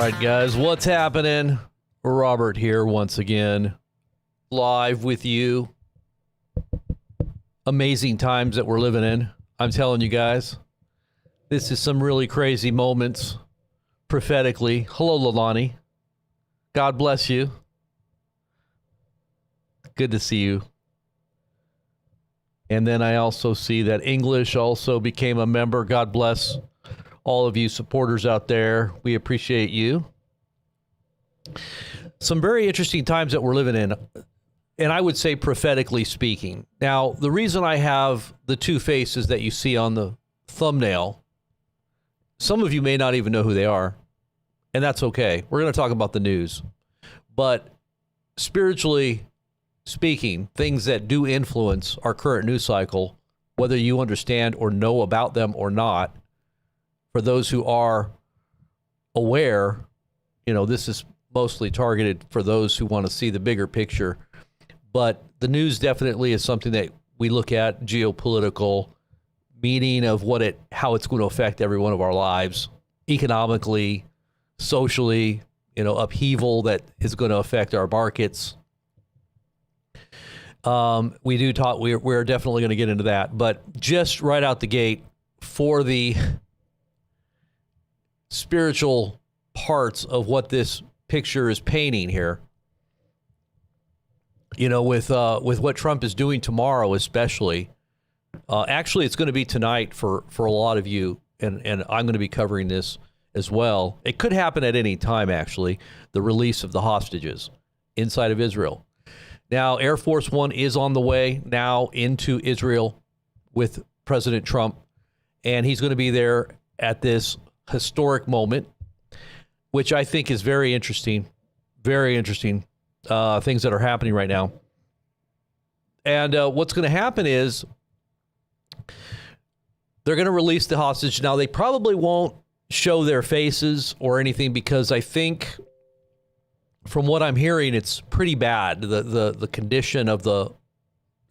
right, guys, what's happening? Robert here once again, live with you. Amazing times that we're living in. I'm telling you guys, this is some really crazy moments prophetically. Hello, Lalani. God bless you. Good to see you. And then I also see that English also became a member. God bless all of you supporters out there. We appreciate you. Some very interesting times that we're living in, and I would say prophetically speaking. Now, the reason I have the two faces that you see on the thumbnail, some of you may not even know who they are, and that's okay. We're going to talk about the news. But spiritually speaking, things that do influence our current news cycle, whether you understand or know about them or not, for those who are aware, you know, this is mostly targeted for those who want to see the bigger picture. But the news definitely is something that we look at, geopolitical, meaning of how it's going to affect every one of our lives, economically, socially, you know, upheaval that is going to affect our markets. We do talk, we're definitely going to get into that, but just right out the gate for the spiritual parts of what this picture is painting here, you know, with what Trump is doing tomorrow, especially, actually it's going to be tonight for a lot of you. And I'm going to be covering this as well. It could happen at any time, actually, the release of the hostages inside of Israel. Now, Air Force One is on the way now into Israel with President Trump, and he's going to be there at this historic moment, which I think is very interesting things that are happening right now. And what's going to happen is they're going to release the hostage. Now, they probably won't show their faces or anything because I think, from what I'm hearing, it's pretty bad, the condition of the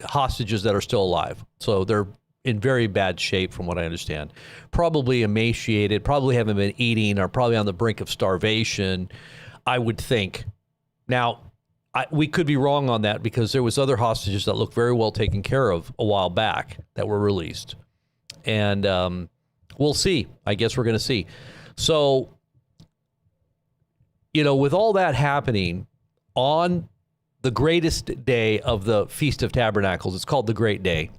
hostages that are still alive. So they're in very bad shape, from what I understand. Probably emaciated, probably haven't been eating, or probably on the brink of starvation, I would think. Now, we could be wrong on that because there was other hostages that looked very well taken care of a while back that were released. And we'll see. I guess we're going to see. So, you know, with all that happening on the greatest day of the Feast of Tabernacles, it's called the Great Day.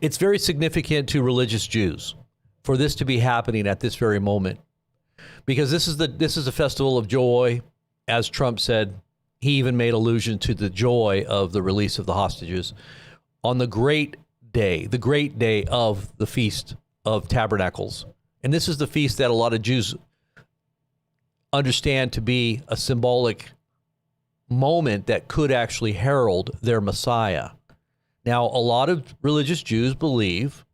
It's very significant to religious Jews for this to be happening at this very moment, because this is a festival of joy. As Trump said, he even made allusion to the joy of the release of the hostages on the great day of the Feast of Tabernacles. And this is the feast that a lot of Jews understand to be a symbolic moment that could actually herald their Messiah. Now, a lot of religious Jews believe,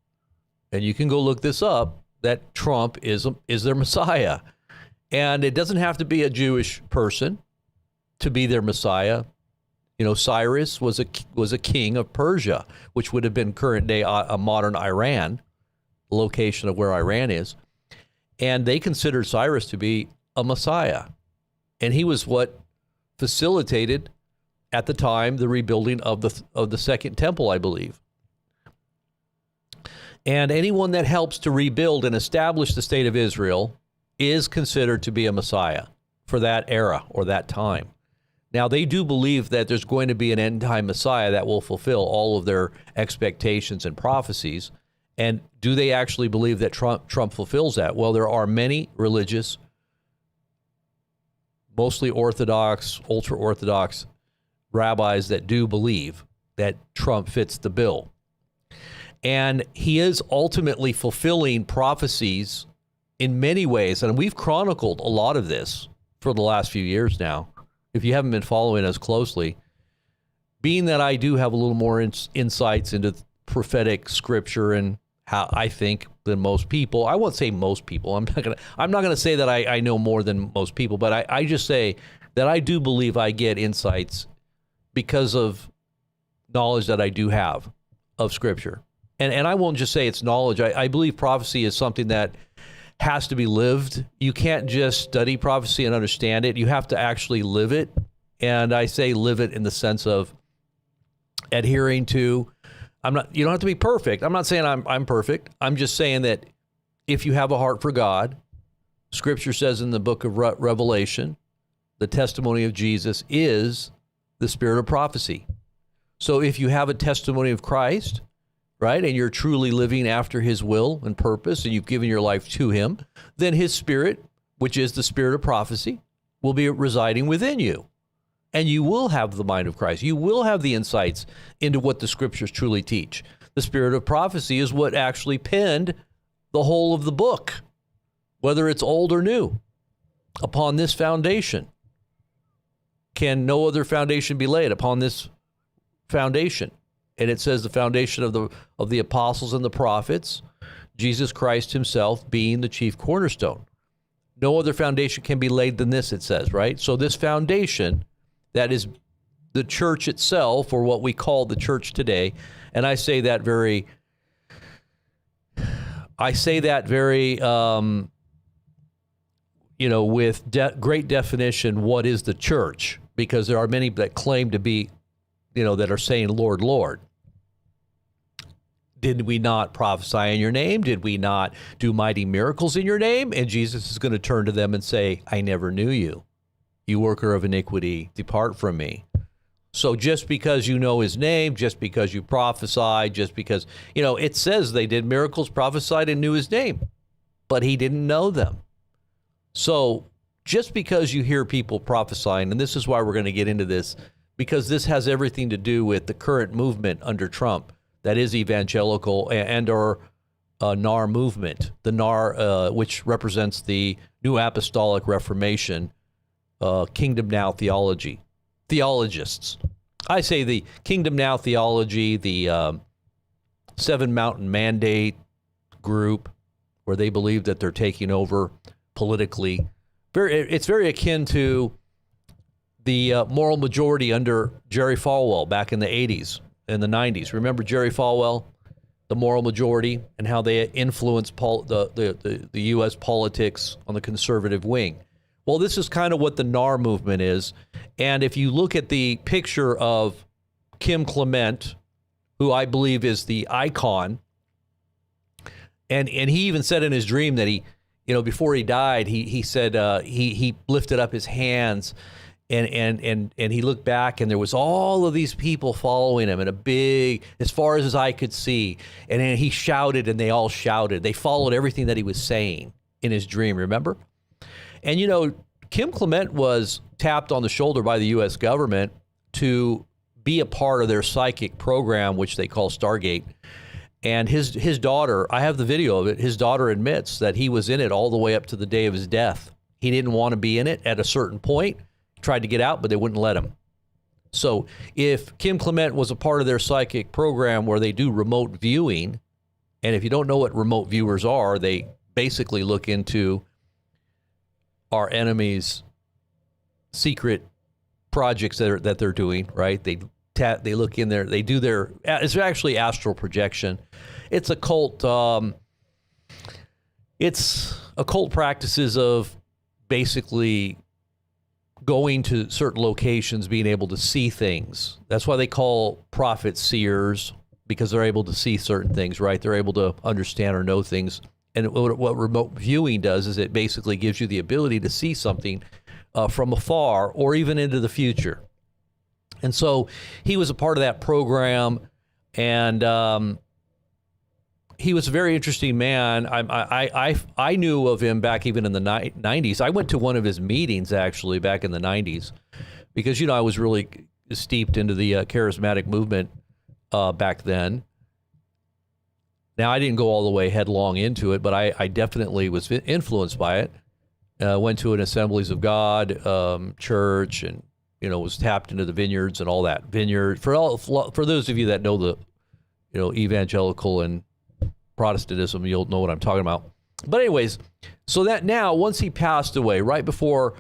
and you can go look this up, that Trump is their Messiah. And it doesn't have to be a Jewish person to be their Messiah. You know, Cyrus was a king of Persia, which would have been current day modern Iran, the location of where Iran is. And they considered Cyrus to be a Messiah. And he was what facilitated at the time the rebuilding of the Second Temple, I believe. And anyone that helps to rebuild and establish the state of Israel is considered to be a Messiah for that era or that time. Now, they do believe that there's going to be an end-time Messiah that will fulfill all of their expectations and prophecies. And do they actually believe that Trump fulfills that? Well, there are many religious, mostly Orthodox, ultra-Orthodox rabbis that do believe that Trump fits the bill. And he is ultimately fulfilling prophecies in many ways. And we've chronicled a lot of this for the last few years now, if you haven't been following us closely. Being that I do have a little more insights into prophetic scripture and how I think than most people. I won't say most people. I'm not gonna say that I know more than most people, but I just say that I do believe I get insights because of knowledge that I do have of scripture. And I won't just say it's knowledge. I believe prophecy is something that has to be lived. You can't just study prophecy and understand it. You have to actually live it. And I say live it in the sense of adhering to, you don't have to be perfect. I'm not saying I'm perfect. I'm just saying that if you have a heart for God, Scripture says in the book of Revelation, the testimony of Jesus is the spirit of prophecy. So if you have a testimony of Christ, right, and you're truly living after his will and purpose, and you've given your life to him, then his spirit, which is the spirit of prophecy, will be residing within you. And you will have the mind of Christ. You will have the insights into what the Scriptures truly teach. The spirit of prophecy is what actually penned the whole of the book, whether it's old or new. Upon this foundation, can no other foundation be laid? Upon this foundation. And it says the foundation of the apostles and the prophets, Jesus Christ himself being the chief cornerstone. No other foundation can be laid than this, it says, right? So this foundation, that is the church itself, or what we call the church today, and I say that very, with great definition, what is the church? Because there are many that claim to be, that are saying, Lord, Lord. Did we not prophesy in your name? Did we not do mighty miracles in your name? And Jesus is going to turn to them and say, I never knew you. You worker of iniquity, depart from me. So just because you know his name, just because you prophesied, just because, it says they did miracles, prophesied, and knew his name, but he didn't know them. So just because you hear people prophesying, and this is why we're going to get into this, because this has everything to do with the current movement under Trump, that is evangelical and/or NAR movement, the NAR, which represents the New Apostolic Reformation, Kingdom Now theology, theologists. I say the Kingdom Now theology, the Seven Mountain Mandate group, where they believe that they're taking over politically. It's very akin to the moral majority under Jerry Falwell back in the 80s and the 90s. Remember Jerry Falwell, the moral majority, and how they influenced the U.S. politics on the conservative wing. Well, this is kind of what the NAR movement is. And if you look at the picture of Kim Clement, who I believe is the icon, and he even said in his dream that he, before he died, he said he lifted up his hands and he looked back, and there was all of these people following him in a big, as far as his eye could see. And then he shouted, and they all shouted. They followed everything that he was saying in his dream, remember? And, Kim Clement was tapped on the shoulder by the U.S. government to be a part of their psychic program, which they call Stargate. And his daughter, I have the video of it, his daughter admits that he was in it all the way up to the day of his death. He didn't want to be in it at a certain point, tried to get out, but they wouldn't let him. So if Kim Clement was a part of their psychic program where they do remote viewing, and if you don't know what remote viewers are, they basically look into our enemies' secret projects that they're doing, right? They look in there, they do their, it's actually astral projection. It's occult practices of basically going to certain locations, being able to see things. That's why they call prophets seers, because they're able to see certain things, right? They're able to understand or know things. And what remote viewing does is it basically gives you the ability to see something from afar or even into the future. And so he was a part of that program, and he was a very interesting man. I knew of him back even in the 90s. I went to one of his meetings, actually, back in the 90s, because, I was really steeped into the charismatic movement back then. Now, I didn't go all the way headlong into it, but I definitely was influenced by it. Went to an Assemblies of God church, and was tapped into the vineyards and all that. For those of you that know the evangelical and Protestantism, you'll know what I'm talking about. But anyways, so that now, once he passed away, right before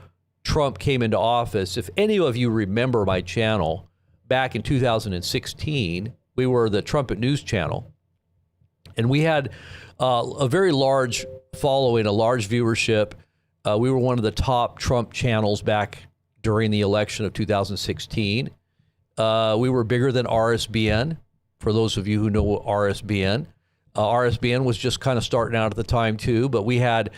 Trump came into office, if any of you remember my channel back in 2016, we were the Trumpet News channel. And we had a very large following, a large viewership. We were one of the top Trump channels back during the election of 2016. We were bigger than RSBN, for those of you who know RSBN. RSBN was just kind of starting out at the time too, but we had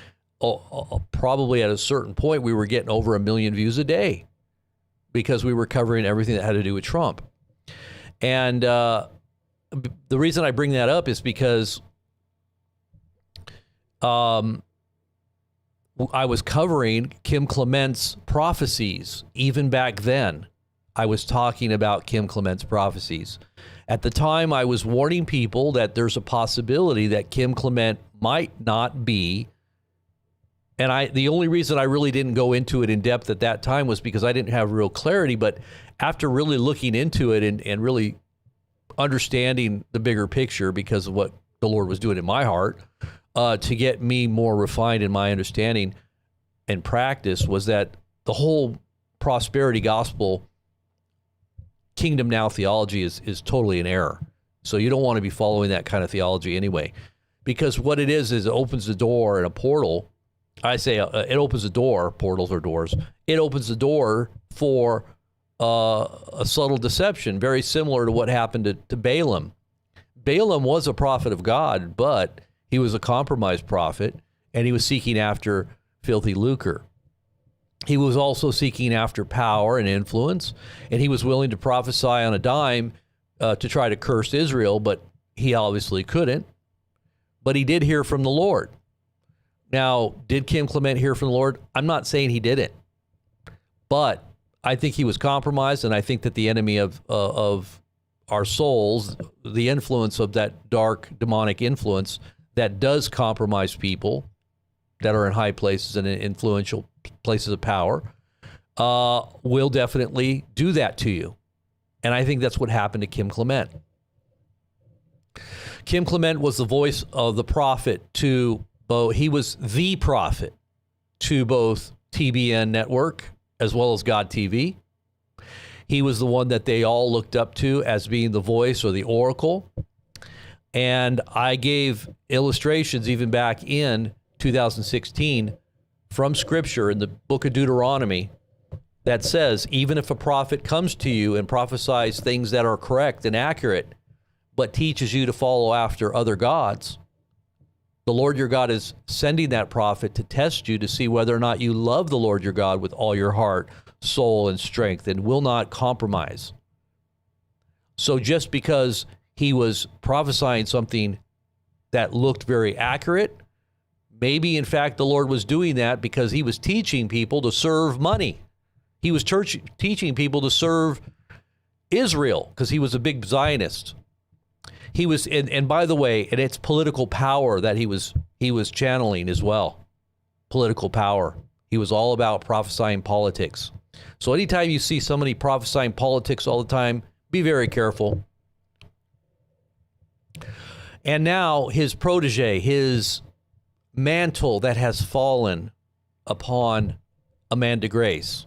probably at a certain point, we were getting over 1 million views a day because we were covering everything that had to do with Trump. And the reason I bring that up is because I was covering Kim Clement's prophecies. Even back then, I was talking about Kim Clement's prophecies. At the time, I was warning people that there's a possibility that Kim Clement might not be. And the only reason I really didn't go into it in depth at that time was because I didn't have real clarity. But after really looking into it and really understanding the bigger picture because of what the Lord was doing in my heart, to get me more refined in my understanding and practice, was that the whole prosperity gospel, kingdom now theology is totally in error. So you don't want to be following that kind of theology anyway, because what it is it opens the door and a portal. I say it opens the door, portals or doors. It opens the door for a subtle deception, very similar to what happened to Balaam. Balaam was a prophet of God, but he was a compromised prophet, and he was seeking after filthy lucre. He was also seeking after power and influence, and he was willing to prophesy on a dime to try to curse Israel, but he obviously couldn't. But he did hear from the Lord. Now, did Kim Clement hear from the Lord? I'm not saying he didn't, but I think he was compromised, and I think that the enemy of our souls, the influence of that dark demonic influence that does compromise people that are in high places and in influential places of power, will definitely do that to you. And I think that's what happened to Kim Clement. Kim Clement was the voice of the prophet to both, he was the prophet to both TBN Network as well as God TV. He was the one that they all looked up to as being the voice or the oracle. And I gave illustrations even back in 2016 from Scripture in the book of Deuteronomy that says, even if a prophet comes to you and prophesies things that are correct and accurate, but teaches you to follow after other gods, the Lord your God is sending that prophet to test you to see whether or not you love the Lord your God with all your heart, soul, and strength, and will not compromise. So just because he was prophesying something that looked very accurate, maybe in fact the Lord was doing that because he was teaching people to serve money. He was teaching people to serve Israel because he was a big Zionist. He was, and by the way, and it's political power that he was channeling as well. Political power. He was all about prophesying politics. So anytime you see somebody prophesying politics all the time, be very careful. And now his protege, his mantle that has fallen upon Amanda Grace.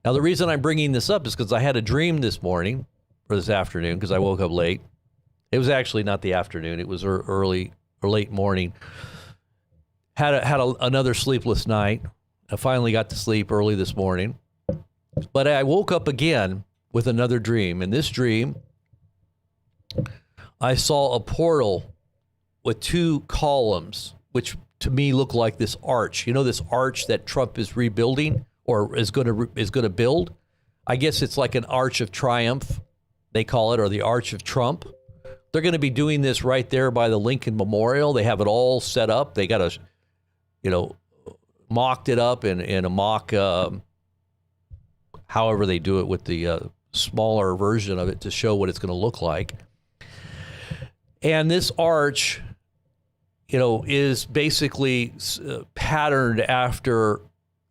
Now the reason I'm bringing this up is because I had a dream this morning, or this afternoon, because I woke up late. It was actually not the afternoon. It was early or late morning. Had another sleepless night. I finally got to sleep early this morning. But I woke up again with another dream. In this dream, I saw a portal with 2 columns, which to me looked like this arch. You know this arch that Trump is rebuilding or is going to build? I guess it's like an arch of triumph, they call it, or the arch of Trump. They're going to be doing this right there by the Lincoln Memorial. They have it all set up. They got mocked it up in a mock, however they do it with the smaller version of it to show what it's going to look like. And this arch, is basically patterned after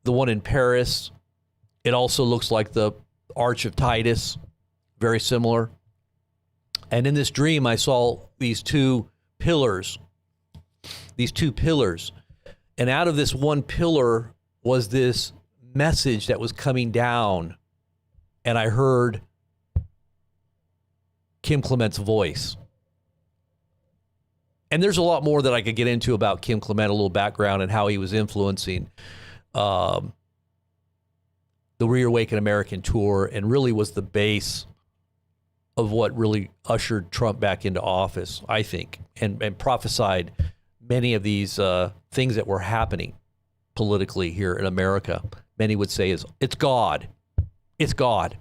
the one in Paris. It also looks like the Arch of Titus, very similar. And in this dream, I saw these 2 pillars. And out of this one pillar was this message that was coming down. And I heard Kim Clement's voice. And there's a lot more that I could get into about Kim Clement, a little background and how he was influencing the Reawaken American tour, and really was the base of what really ushered Trump back into office, I think, and prophesied many of these things that were happening politically here in America. Many would say it's God. It's God.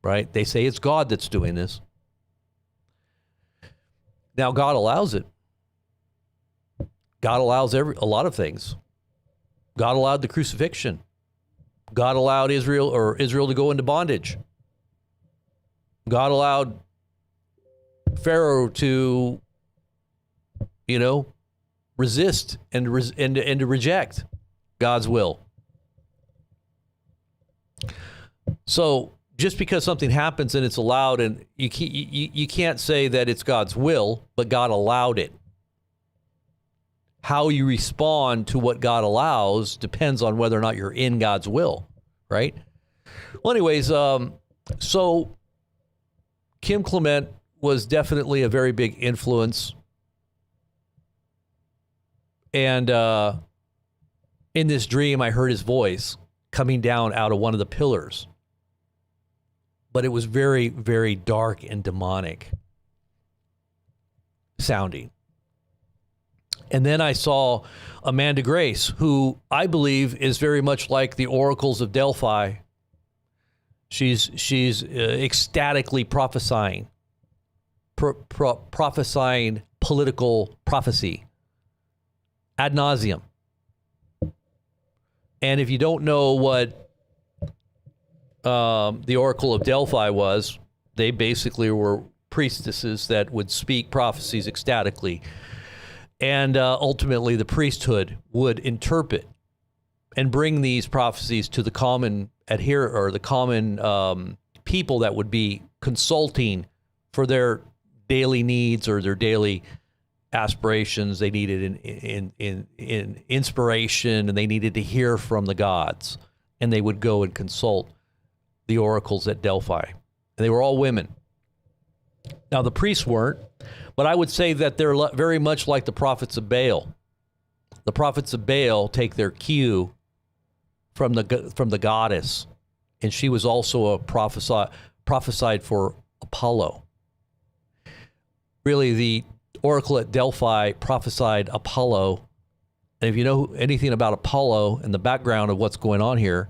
Right? They say it's God that's doing this. Now, God allows it. God allows a lot of things. God allowed the crucifixion. God allowed Israel to go into bondage. God allowed Pharaoh to, resist and to reject God's will. So just because something happens and it's allowed, and you can't say that it's God's will, but God allowed it. How you respond to what God allows depends on whether or not you're in God's will, right? Well, anyways, so Kim Clement was definitely a very big influence. And in this dream, I heard his voice coming down out of one of the pillars. But it was very, very dark and demonic sounding. And then I saw Amanda Grace, who I believe is very much like the oracles of Delphi. She's ecstatically prophesying, prophesying political prophecy ad nauseum. And if you don't know what the Oracle of Delphi was, they basically were priestesses that would speak prophecies ecstatically. And ultimately, the priesthood would interpret and bring these prophecies to the common the common people that would be consulting for their daily needs or their daily aspirations. They needed in inspiration, and they needed to hear from the gods. And they would go and consult the oracles at Delphi. And they were all women. Now, the priests weren't, but I would say that they're very much like the prophets of Baal. The prophets of Baal take their cue from the goddess, and she was also prophesied for Apollo. Really, the oracle at Delphi prophesied Apollo. And if you know anything about Apollo and the background of what's going on here,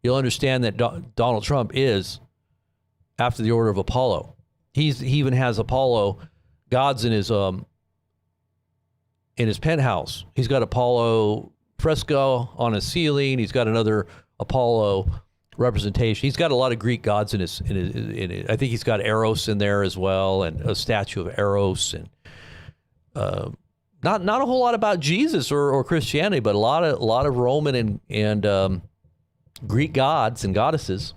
you'll understand that Donald Trump is after the order of Apollo. He even has Apollo gods in his penthouse. He's got Apollo fresco on his ceiling. He's got another Apollo representation. He's got a lot of Greek gods in his. I think he's got Eros in there as well, and a statue of Eros, and not a whole lot about Jesus or Christianity, but a lot of Roman and Greek gods and goddesses,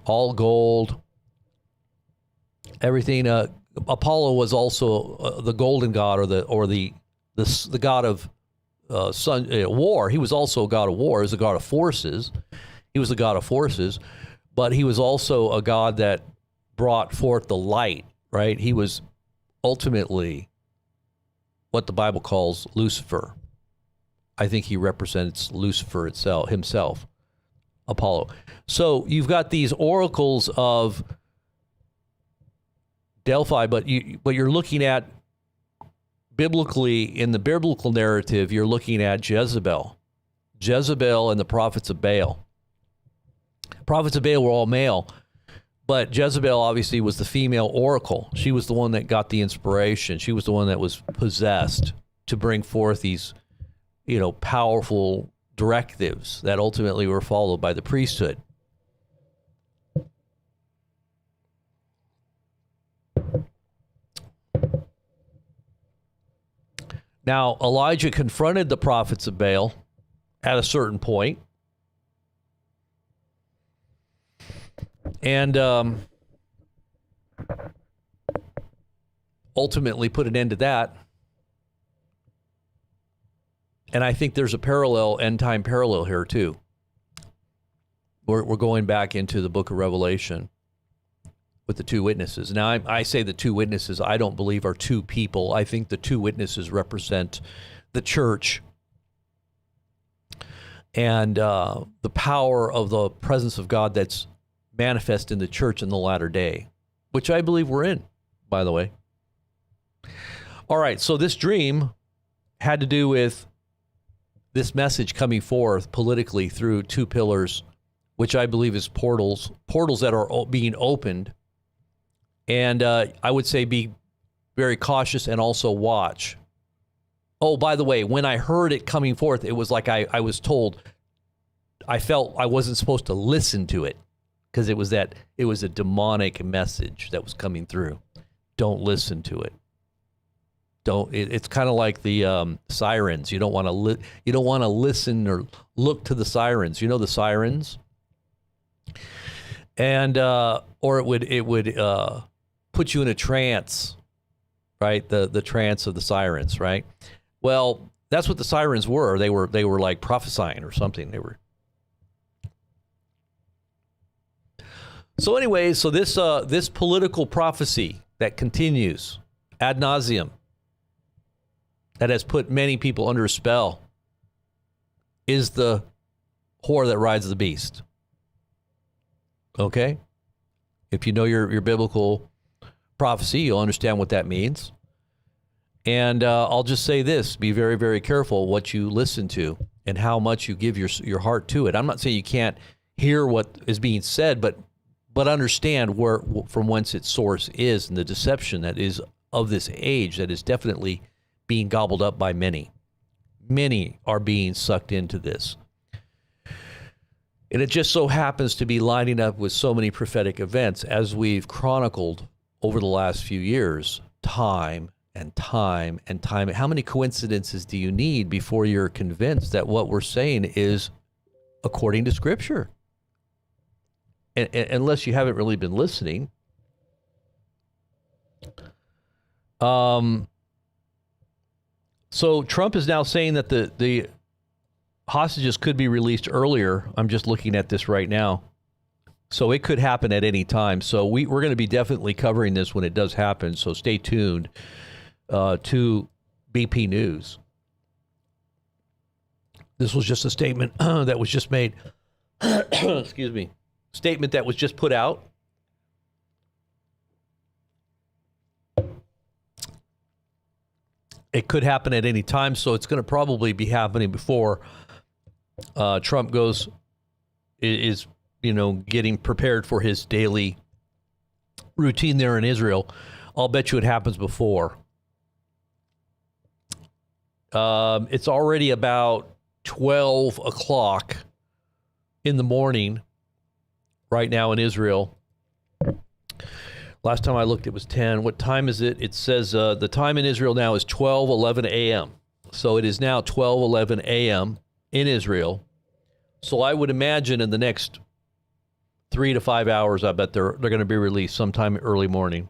all gold, everything. Apollo was also the golden god, or the god of war. He was also a god of war. He was a god of forces. He was a god of forces, but he was also a god that brought forth the light. Right? He was ultimately what the Bible calls Lucifer. I think he represents Lucifer himself, Apollo. So you've got these oracles of Delphi, but you're looking at biblically, in the biblical narrative, you're looking at Jezebel and the prophets of Baal. Prophets of Baal were all male, but Jezebel obviously was the female oracle. She was the one that got the inspiration. She was the one that was possessed to bring forth these powerful directives that ultimately were followed by the priesthood. Now, Elijah confronted the prophets of Baal at a certain point, and ultimately put an end to that. And I think there's a end-time parallel here, too. We're going back into the book of Revelation. with the two witnesses. Now, I say the two witnesses I don't believe are two people. I think the two witnesses represent the church and the power of the presence of God that's manifest in the church in the latter day, which I believe we're in, by the way. All right, so this dream had to do with this message coming forth politically through two pillars, which I believe is portals that are being opened. And I would say be very cautious and also watch. Oh, by the way, when I heard it coming forth, it was like I was told, I felt I wasn't supposed to listen to it because it was a demonic message that was coming through. Don't listen to it. It's kind of like the sirens. You don't want to listen or look to the sirens. You know the sirens, and or it would put you in a trance, right? The trance of the sirens, right? Well, that's what the sirens were. They were like prophesying or something. They were. So anyway, so this political prophecy that continues ad nauseum, that has put many people under a spell, is the whore that rides the beast. Okay? If you know your biblical prophecy, you'll understand what that means. And I'll just say this, be very, very careful what you listen to and how much you give your heart to it. I'm not saying you can't hear what is being said, but understand from whence its source is, and the deception that is of this age that is definitely being gobbled up by many. Many are being sucked into this. And it just so happens to be lining up with so many prophetic events, as we've chronicled over the last few years, time and time and time. How many coincidences do you need before you're convinced that what we're saying is according to Scripture? And unless you haven't really been listening. So Trump is now saying that the hostages could be released earlier. I'm just looking at this right now. So it could happen at any time. So we're going to be definitely covering this when it does happen. So stay tuned to BP News. This was just a statement that was just made. Excuse me. Statement that was just put out. It could happen at any time, so it's going to probably be happening before Trump is getting prepared for his daily routine there in Israel. I'll bet you it happens before. It's already about 12 o'clock in the morning right now in Israel. Last time I looked, it was 10. What time is it? It says the time in Israel now is 12:11 a.m. So it is now 12:11 a.m. in Israel. So I would imagine in the next 3 to 5 hours, I bet they're going to be released sometime early morning.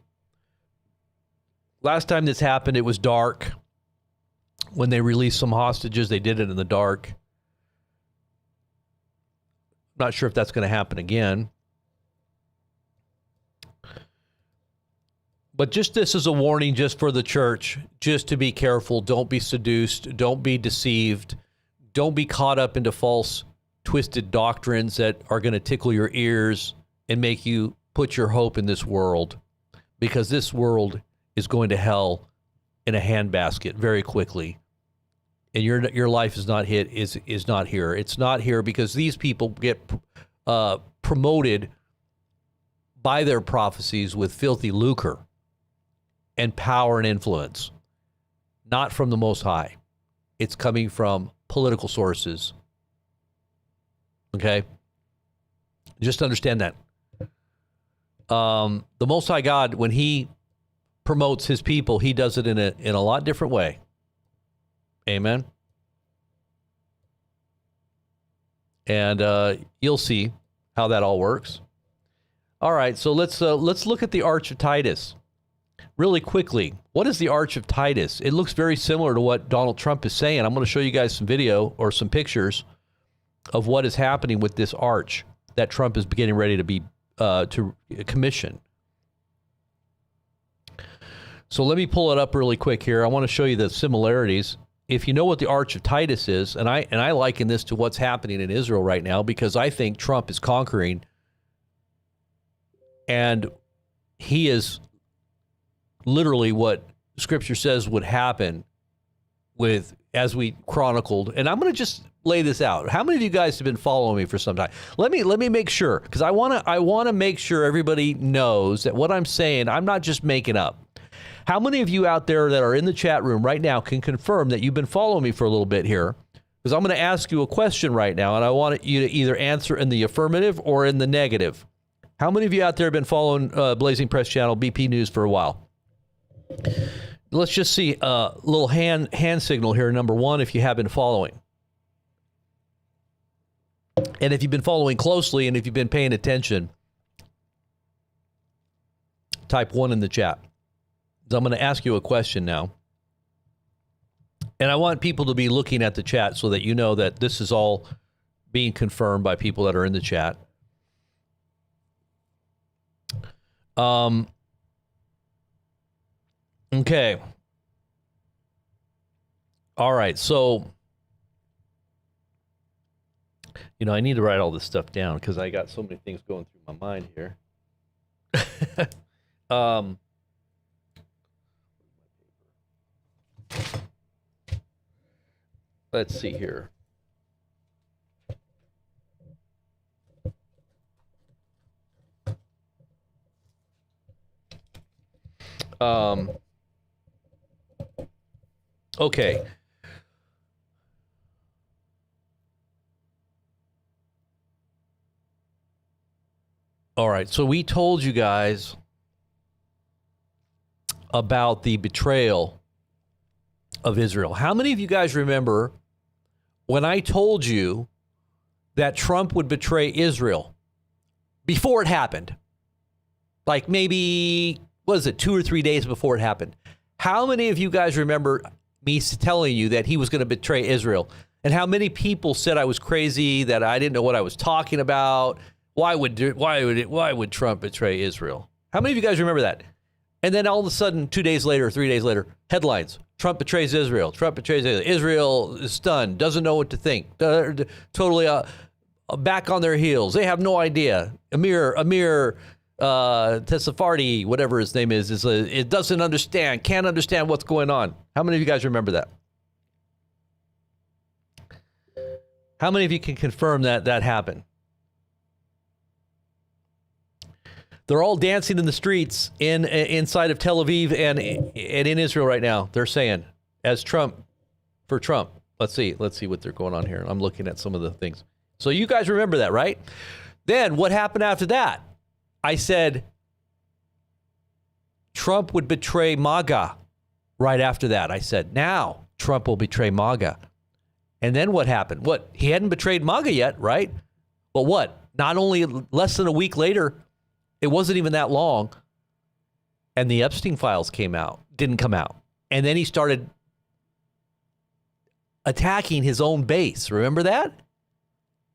Last time this happened, it was dark. When they released some hostages, they did it in the dark. Not sure if that's going to happen again. But just this is a warning just for the church, just to be careful. Don't be seduced. Don't be deceived. Don't be caught up into false, twisted doctrines that are going to tickle your ears and make you put your hope in this world, because this world is going to hell in a handbasket very quickly. And your life is not here. It's not here because these people get promoted by their prophecies with filthy lucre and power and influence, not from the Most High. It's coming from political sources. Okay? Just understand that. The Most High God, when he promotes his people, he does it in a lot different way. Amen? And you'll see how that all works. All right, so let's look at the Arch of Titus. Really quickly, what is the Arch of Titus? It looks very similar to what Donald Trump is saying. I'm going to show you guys some video or some pictures of what is happening with this arch that Trump is getting ready to be to commission. So let me pull it up really quick here. I want to show you the similarities. If you know what the Arch of Titus is, and I liken this to what's happening in Israel right now, because I think Trump is conquering, and he is literally what Scripture says would happen with, as we chronicled. And I'm going to just lay this out. How many of you guys have been following me for some time? Let me make sure, because I want to make sure everybody knows that what I'm saying, I'm not just making up. How many of you out there that are in the chat room right now can confirm that you've been following me for a little bit here? Because I'm going to ask you a question right now, and I want you to either answer in the affirmative or in the negative. How many of you out there have been following Blazing Press Channel, BP News, for a while? Let's just see a little hand signal here. Number one, if you have been following. And if you've been following closely and if you've been paying attention, type 1 in the chat. So I'm going to ask you a question now. And I want people to be looking at the chat so that you know that this is all being confirmed by people that are in the chat. Okay. All right. So, I need to write all this stuff down because I got so many things going through my mind here. Let's see here. Okay. All right. So we told you guys about the betrayal of Israel. How many of you guys remember when I told you that Trump would betray Israel before it happened? Like maybe, what is it, 2 or 3 days before it happened? How many of you guys remember me telling you that he was going to betray Israel? And how many people said I was crazy, that I didn't know what I was talking about? Why would Trump betray Israel? How many of you guys remember that? And then all of a sudden, 2 days later, 3 days later, headlines: Trump betrays Israel. Trump betrays Israel. Israel is stunned, doesn't know what to think. Totally back on their heels. They have no idea. Amir Tesfaye, whatever his name is it doesn't understand, can't understand what's going on. How many of you guys remember that? How many of you can confirm that happened? They're all dancing in the streets inside of Tel Aviv and in Israel right now. They're saying, as Trump, for Trump. Let's see what they're going on here. I'm looking at some of the things. So you guys remember that, right? Then what happened after that? I said Trump would betray MAGA right after that. I said, now Trump will betray MAGA. And then what happened? What? He hadn't betrayed MAGA yet, right? But what? Not only less than a week later, it wasn't even that long, and the Epstein files didn't come out. And then he started attacking his own base. Remember that?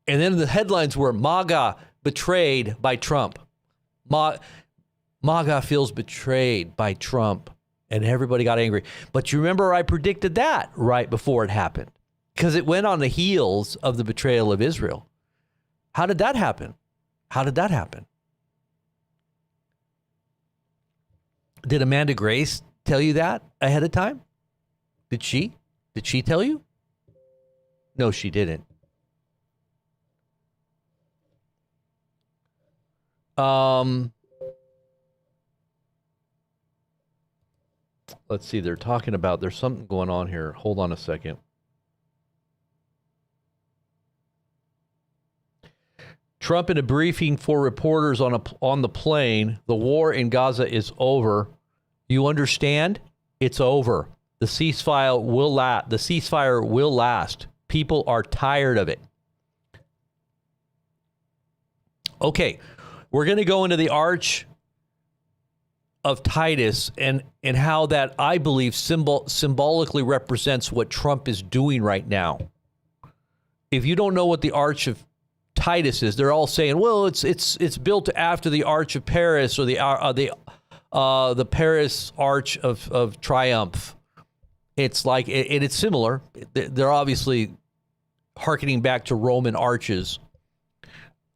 And then the headlines were MAGA betrayed by Trump. MAGA feels betrayed by Trump, and everybody got angry. But you remember I predicted that right before it happened, because it went on the heels of the betrayal of Israel. How did that happen? Did Amanda Grace tell you that ahead of time? Did she? Did she tell you? No, she didn't. Let's see. They're talking about, there's something going on here. Hold on a second. Trump in a briefing for reporters on the plane: the war in Gaza is over. You understand? It's over. The ceasefire will last. People are tired of it. Okay, we're going to go into the Arch of Titus and how that, I believe, symbolically represents what Trump is doing right now. If you don't know what the Arch of Titus is, they're all saying, well, it's built after the Arch of Paris or the the Paris Arch of Triumph. It's like, it's similar. They're obviously hearkening back to Roman arches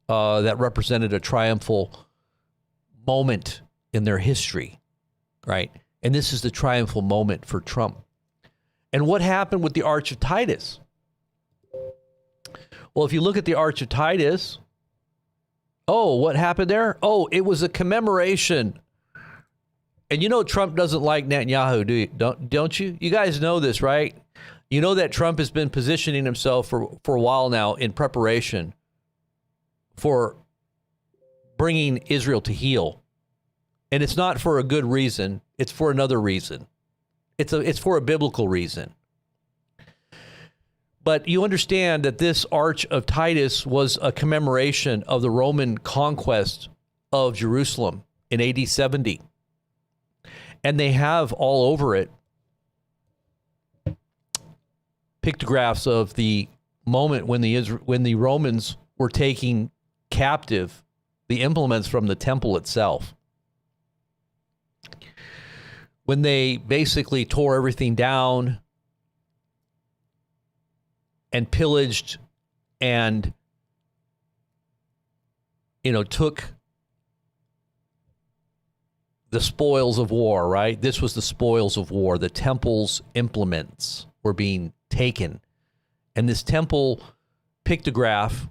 that represented a triumphal moment in their history, right? And this is the triumphal moment for Trump. And what happened with the Arch of Titus? Well, if you look at the Arch of Titus, what happened there? It was a commemoration. And you know Trump doesn't like Netanyahu, do you? Don't you? You guys know this, right? You know that Trump has been positioning himself for a while now in preparation for bringing Israel to heel. And it's not for a good reason. It's for another reason. It's for a biblical reason. But you understand that this Arch of Titus was a commemoration of the Roman conquest of Jerusalem in AD 70. And they have all over it pictographs of the moment when the Romans were taking captive the implements from the temple itself. When they basically tore everything down and pillaged and, took the spoils of war, right? This was the spoils of war. The temple's implements were being taken. And this temple pictograph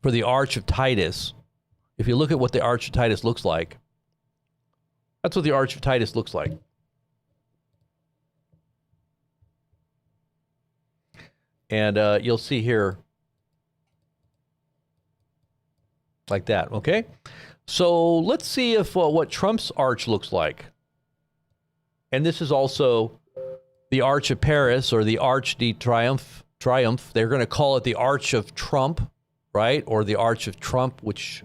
for the Arch of Titus, if you look at what the Arch of Titus looks like, that's what the Arch of Titus looks like. And you'll see here like that, okay? So let's see if what Trump's arch looks like. And this is also the Arch of Paris, or the Arch de Triomphe. They're going to call it the Arch of Trump, right? Or the Arch of Trump, which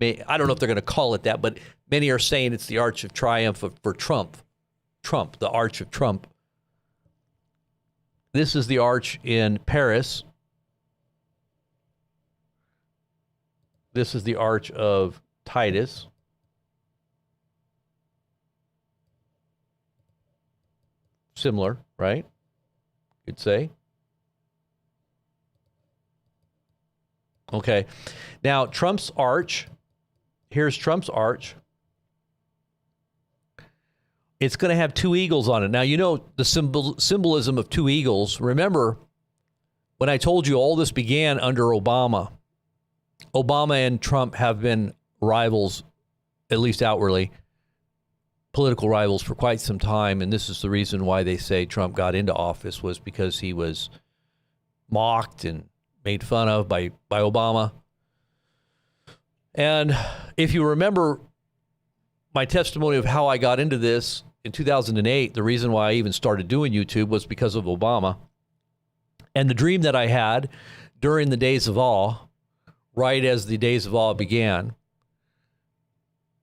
I don't know if they're going to call it that, but many are saying it's the Arch of Triumph for Trump. Trump, the Arch of Trump. This is the arch in Paris. This is the Arch of Titus. Similar, right? You'd say. Okay. Now, Trump's arch. Here's Trump's arch. It's going to have two eagles on it. Now, you know the symbolism of two eagles. Remember, when I told you all this began under Obama. Obama and Trump have been rivals, at least outwardly, political rivals for quite some time. And this is the reason why they say Trump got into office, was because he was mocked and made fun of by Obama. And if you remember my testimony of how I got into this in 2008, the reason why I even started doing YouTube was because of Obama. And the dream that I had during the days of awe, right as the days of awe began,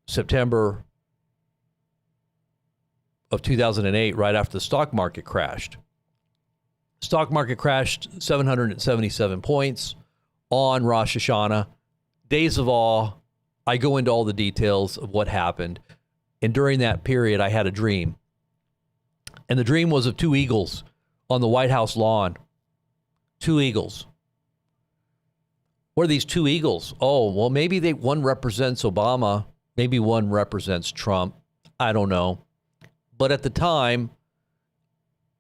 September of 2008, right after the stock market crashed. Stock market crashed 777 points on Rosh Hashanah. Days of awe, I go into all the details of what happened. And during that period, I had a dream. And the dream was of two eagles on the White House lawn. Two eagles. What are these two eagles? Oh, well, maybe one represents Obama. Maybe one represents Trump. I don't know. But at the time,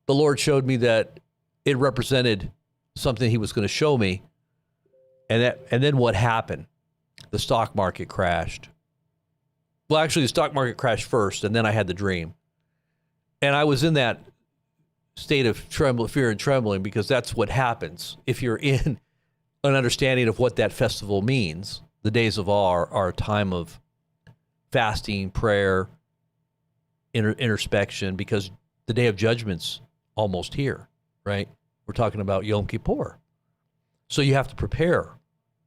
the Lord showed me that it represented something he was going to show me. And then what happened? The stock market crashed. Well, actually, the stock market crashed first, and then I had the dream. And I was in that state of fear and trembling, because that's what happens if you're in an understanding of what that festival means. The days of awe are a time of fasting, prayer, introspection, because the day of judgment's almost here, right? We're talking about Yom Kippur. So you have to prepare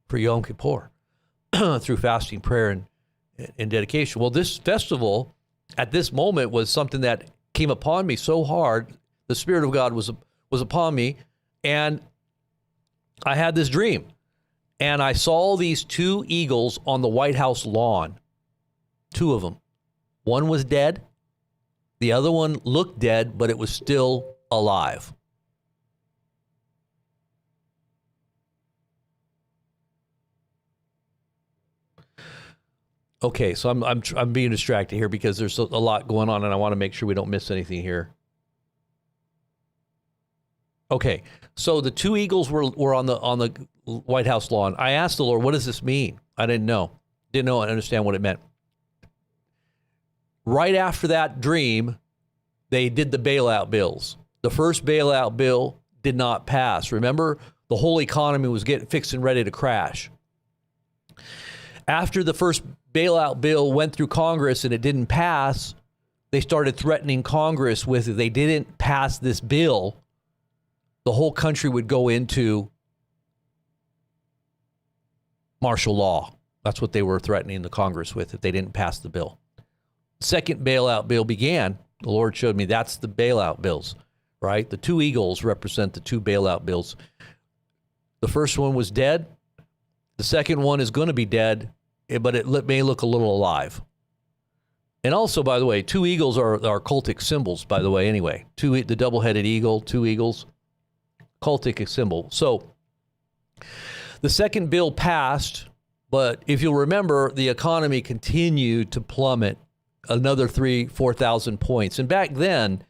for Yom Kippur through fasting, prayer, and dedication. Well, this festival at this moment was something that came upon me so hard. The Spirit of God was upon me, and I had this dream. And I saw these two eagles on the White House lawn. 2 of them. One was dead. The other one looked dead, but it was still alive. Okay, so I'm being distracted here because there's a lot going on, and I want to make sure we don't miss anything here. Okay, so the 2 eagles were on the White House lawn. I asked the Lord, what does this mean? I didn't know and understand what it meant. Right after that dream, they did the bailout bills. The first bailout bill did not pass. Remember, the whole economy was getting fixed and ready to crash. After the first bailout bill went through Congress and it didn't pass, they started threatening Congress with, if they didn't pass this bill, the whole country would go into martial law. That's what they were threatening the Congress with if they didn't pass the bill. Second bailout bill began. The Lord showed me that's the bailout bills, right? The 2 eagles represent the 2 bailout bills. The first one was dead. The second one is going to be dead, but it may look a little alive. And also, by the way, 2 eagles are cultic symbols, by the way, anyway. The double-headed eagle, 2 eagles, cultic symbol. So the second bill passed, but if you'll remember, the economy continued to plummet another 4,000 points. And back then,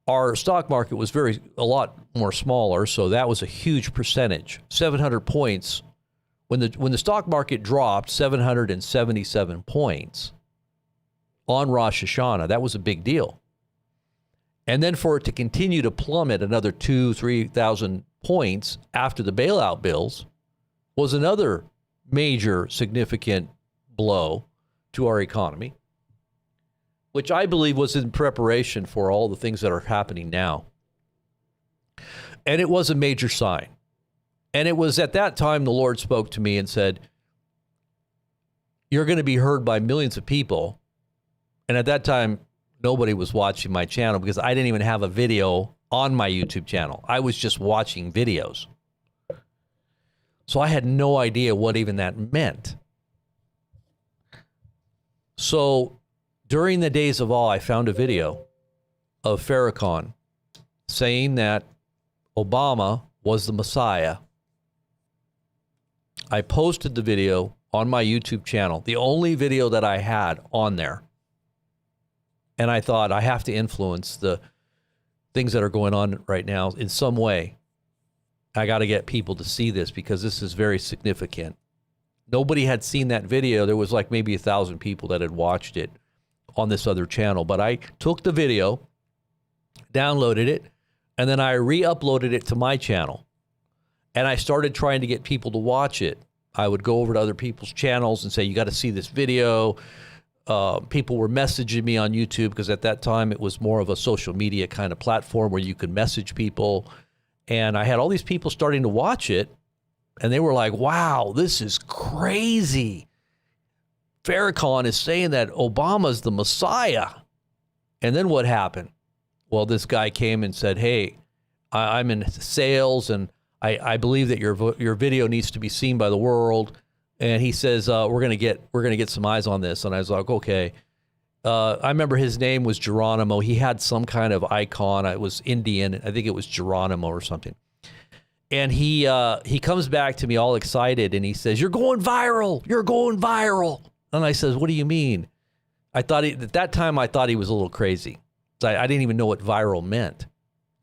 our stock market was a lot more smaller, so that was a huge percentage. 700 points. When the stock market dropped 777 points on Rosh Hashanah, that was a big deal. And then for it to continue to plummet another 3,000 points after the bailout bills was another major significant blow to our economy, which I believe was in preparation for all the things that are happening now. And it was a major sign. And it was at that time the Lord spoke to me and said, you're going to be heard by millions of people. And at that time, nobody was watching my channel because I didn't even have a video on my YouTube channel. I was just watching videos. So I had no idea what even that meant. So during the days of awe, I found a video of Farrakhan saying that Obama was the Messiah. I posted the video on my YouTube channel, the only video that I had on there. And I thought, I have to influence the things that are going on right now in some way. I got to get people to see this because this is very significant. Nobody had seen that video. There was like maybe 1,000 people that had watched it on this other channel. But I took the video, downloaded it, and then I re-uploaded it to my channel. And I started trying to get people to watch it. I would go over to other people's channels and say, you got to see this video. People were messaging me on YouTube because at that time it was more of a social media kind of platform where you could message people. And I had all these people starting to watch it. And they were like, wow, this is crazy. Farrakhan is saying that Obama's the Messiah. And then what happened? Well, this guy came and said, hey, I'm in sales and I believe that your video needs to be seen by the world. And he says, we're gonna get some eyes on this. And I was like, okay. I remember his name was Geronimo. He had some kind of icon. It was Indian. I think it was Geronimo or something. And he comes back to me all excited and he says, you're going viral. You're going viral. And I says, what do you mean? At that time I thought he was a little crazy. So I didn't even know what viral meant.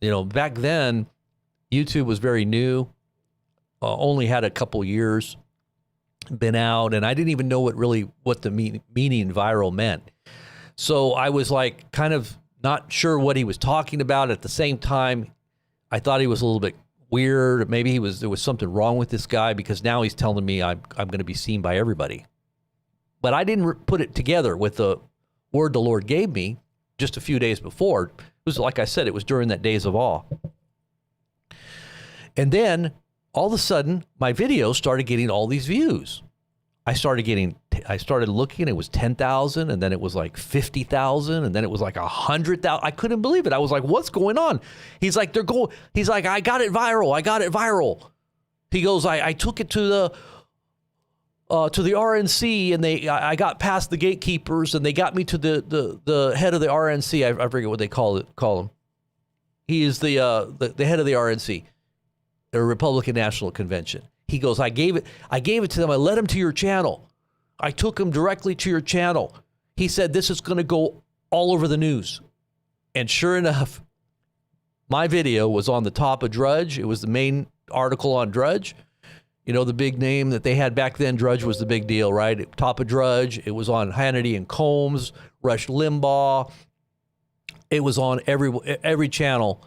You know, back then, YouTube was very new, only had a couple years been out, and I didn't even know what the meaning viral meant. So I was like kind of not sure what he was talking about. At the same time, I thought he was a little bit weird. Maybe there was something wrong with this guy because now he's telling me I'm going to be seen by everybody. But I didn't put it together with the word the Lord gave me just a few days before. It was like I said, it was during that days of awe. And then all of a sudden, my video started getting all these views. I started looking, it was 10,000, and then it was like 50,000, and then it was like 100,000. I couldn't believe it. I was like, what's going on? He's like, I got it viral. I got it viral. He goes, I took it to to the RNC, and I got past the gatekeepers, and they got me to the head of the RNC. I forget what they call him. He is the head of the RNC, the Republican National Convention. He goes, I gave it to them. I led them to your channel. I took them directly to your channel. He said, this is going to go all over the news. And sure enough, my video was on the top of Drudge. It was the main article on Drudge. You know, the big name that they had back then, Drudge was the big deal, right? Top of Drudge. It was on Hannity and Combs, Rush Limbaugh. It was on every channel.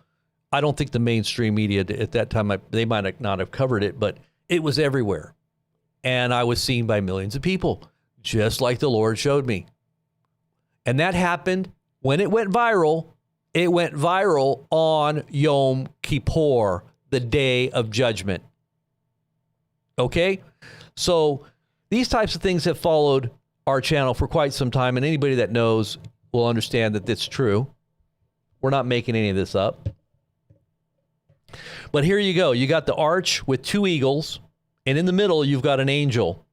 I don't think the mainstream media at that time, they might not have covered it, but it was everywhere. And I was seen by millions of people, just like the Lord showed me. And that happened when it went viral. It went viral on Yom Kippur, the Day of Judgment. Okay? So these types of things have followed our channel for quite some time, and anybody that knows will understand that that's true. We're not making any of this up. But here you go. You got the arch with two eagles, and in the middle, you've got an angel.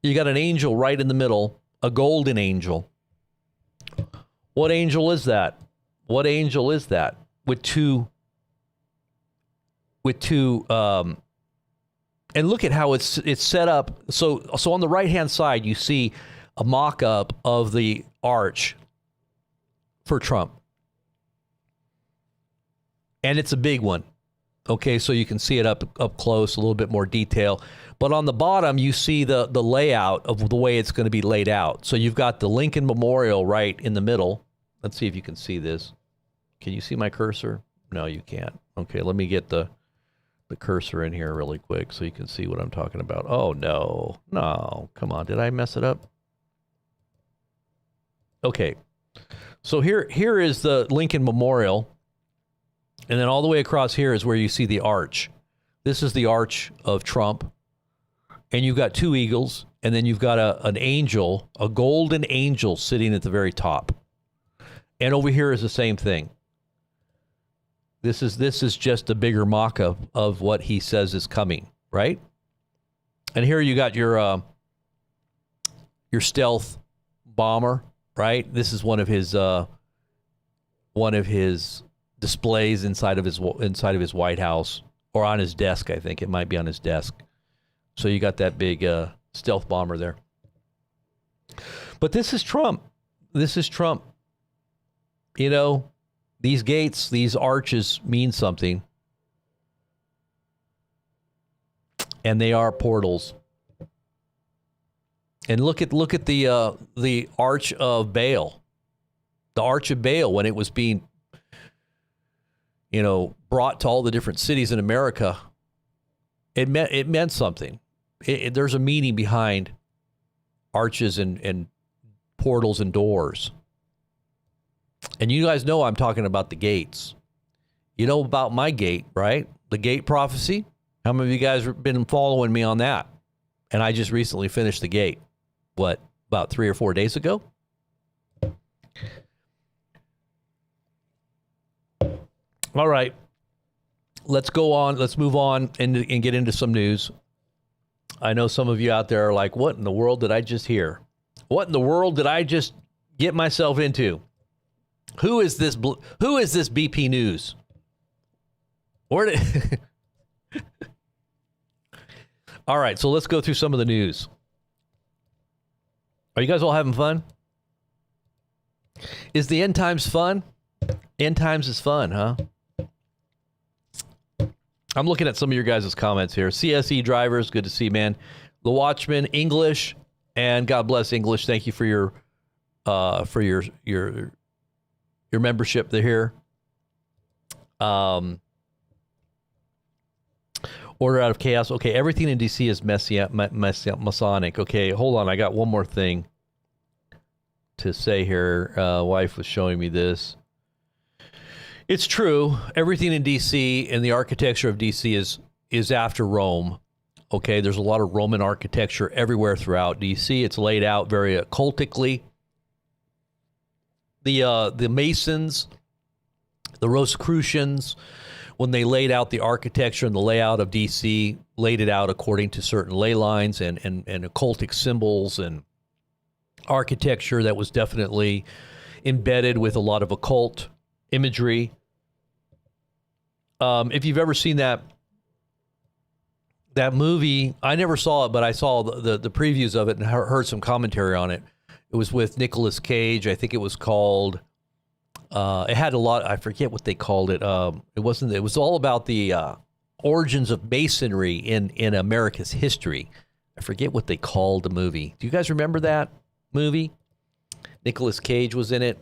You got an angel right in the middle, a golden angel. What angel is that? What angel is that? With two, and look at how it's set up. So on the right-hand side, you see a mock-up of the arch for Trump. And it's a big one. Okay, so you can see it up close, a little bit more detail. But on the bottom, you see the layout of the way it's going to be laid out. So you've got the Lincoln Memorial right in the middle. Let's see if you can see this. Can you see my cursor? No, you can't. Okay, let me get the cursor in here really quick so you can see what I'm talking about. Oh, no, come on. Did I mess it up? Okay, so here is the Lincoln Memorial. And then all the way across here is where you see the arch. This is the arch of Trump. And you've got two eagles, and then you've got an angel, a golden angel sitting at the very top. And over here is the same thing. This is just a bigger mock-up of what he says is coming, right? And here you got your stealth bomber, right? This is one of his displays inside of his White House, or on his desk. I think it might be on his desk. So you got that big stealth bomber there. But this is Trump. This is Trump. You know, these gates, these arches mean something. And they are portals. And look at the Arch of Baal. The Arch of Baal, when it was being, you know, brought to all the different cities in America, it meant something. There's a meaning behind arches and portals and doors. And you guys know I'm talking about the gates. You know about my gate, right? The gate prophecy. How many of you guys have been following me on that? And I just recently finished the gate. What, about 3 or 4 days ago? All right. Let's go on. Let's move on and get into some news. I know some of you out there are like, what in the world did I just hear? What in the world did I just get myself into? Who is this BP News? Where did All right, so let's go through some of the news. Are you guys all having fun? Is the end times fun? End times is fun, huh? I'm looking at some of your guys' comments here. CSE drivers, good to see, man. The Watchman, English, and God bless English. Thank you for your membership here. Order out of chaos. Okay, everything in DC is Masonic. Okay, hold on. I got one more thing to say here. Wife was showing me this. It's true. Everything in DC and the architecture of DC is after Rome. Okay, there's a lot of Roman architecture everywhere throughout DC. It's laid out very occultically. The Masons, the Rosicrucians, when they laid out the architecture and the layout of D.C., laid it out according to certain ley lines and occultic symbols and architecture that was definitely embedded with a lot of occult imagery. If you've ever seen that movie, I never saw it, but I saw the previews of it and heard some commentary on it. It was with Nicolas Cage. I think it was called, it had a lot, I forget what they called it. It was all about the origins of Masonry in America's history. I forget what they called the movie. Do you guys remember that movie? Nicolas Cage was in it.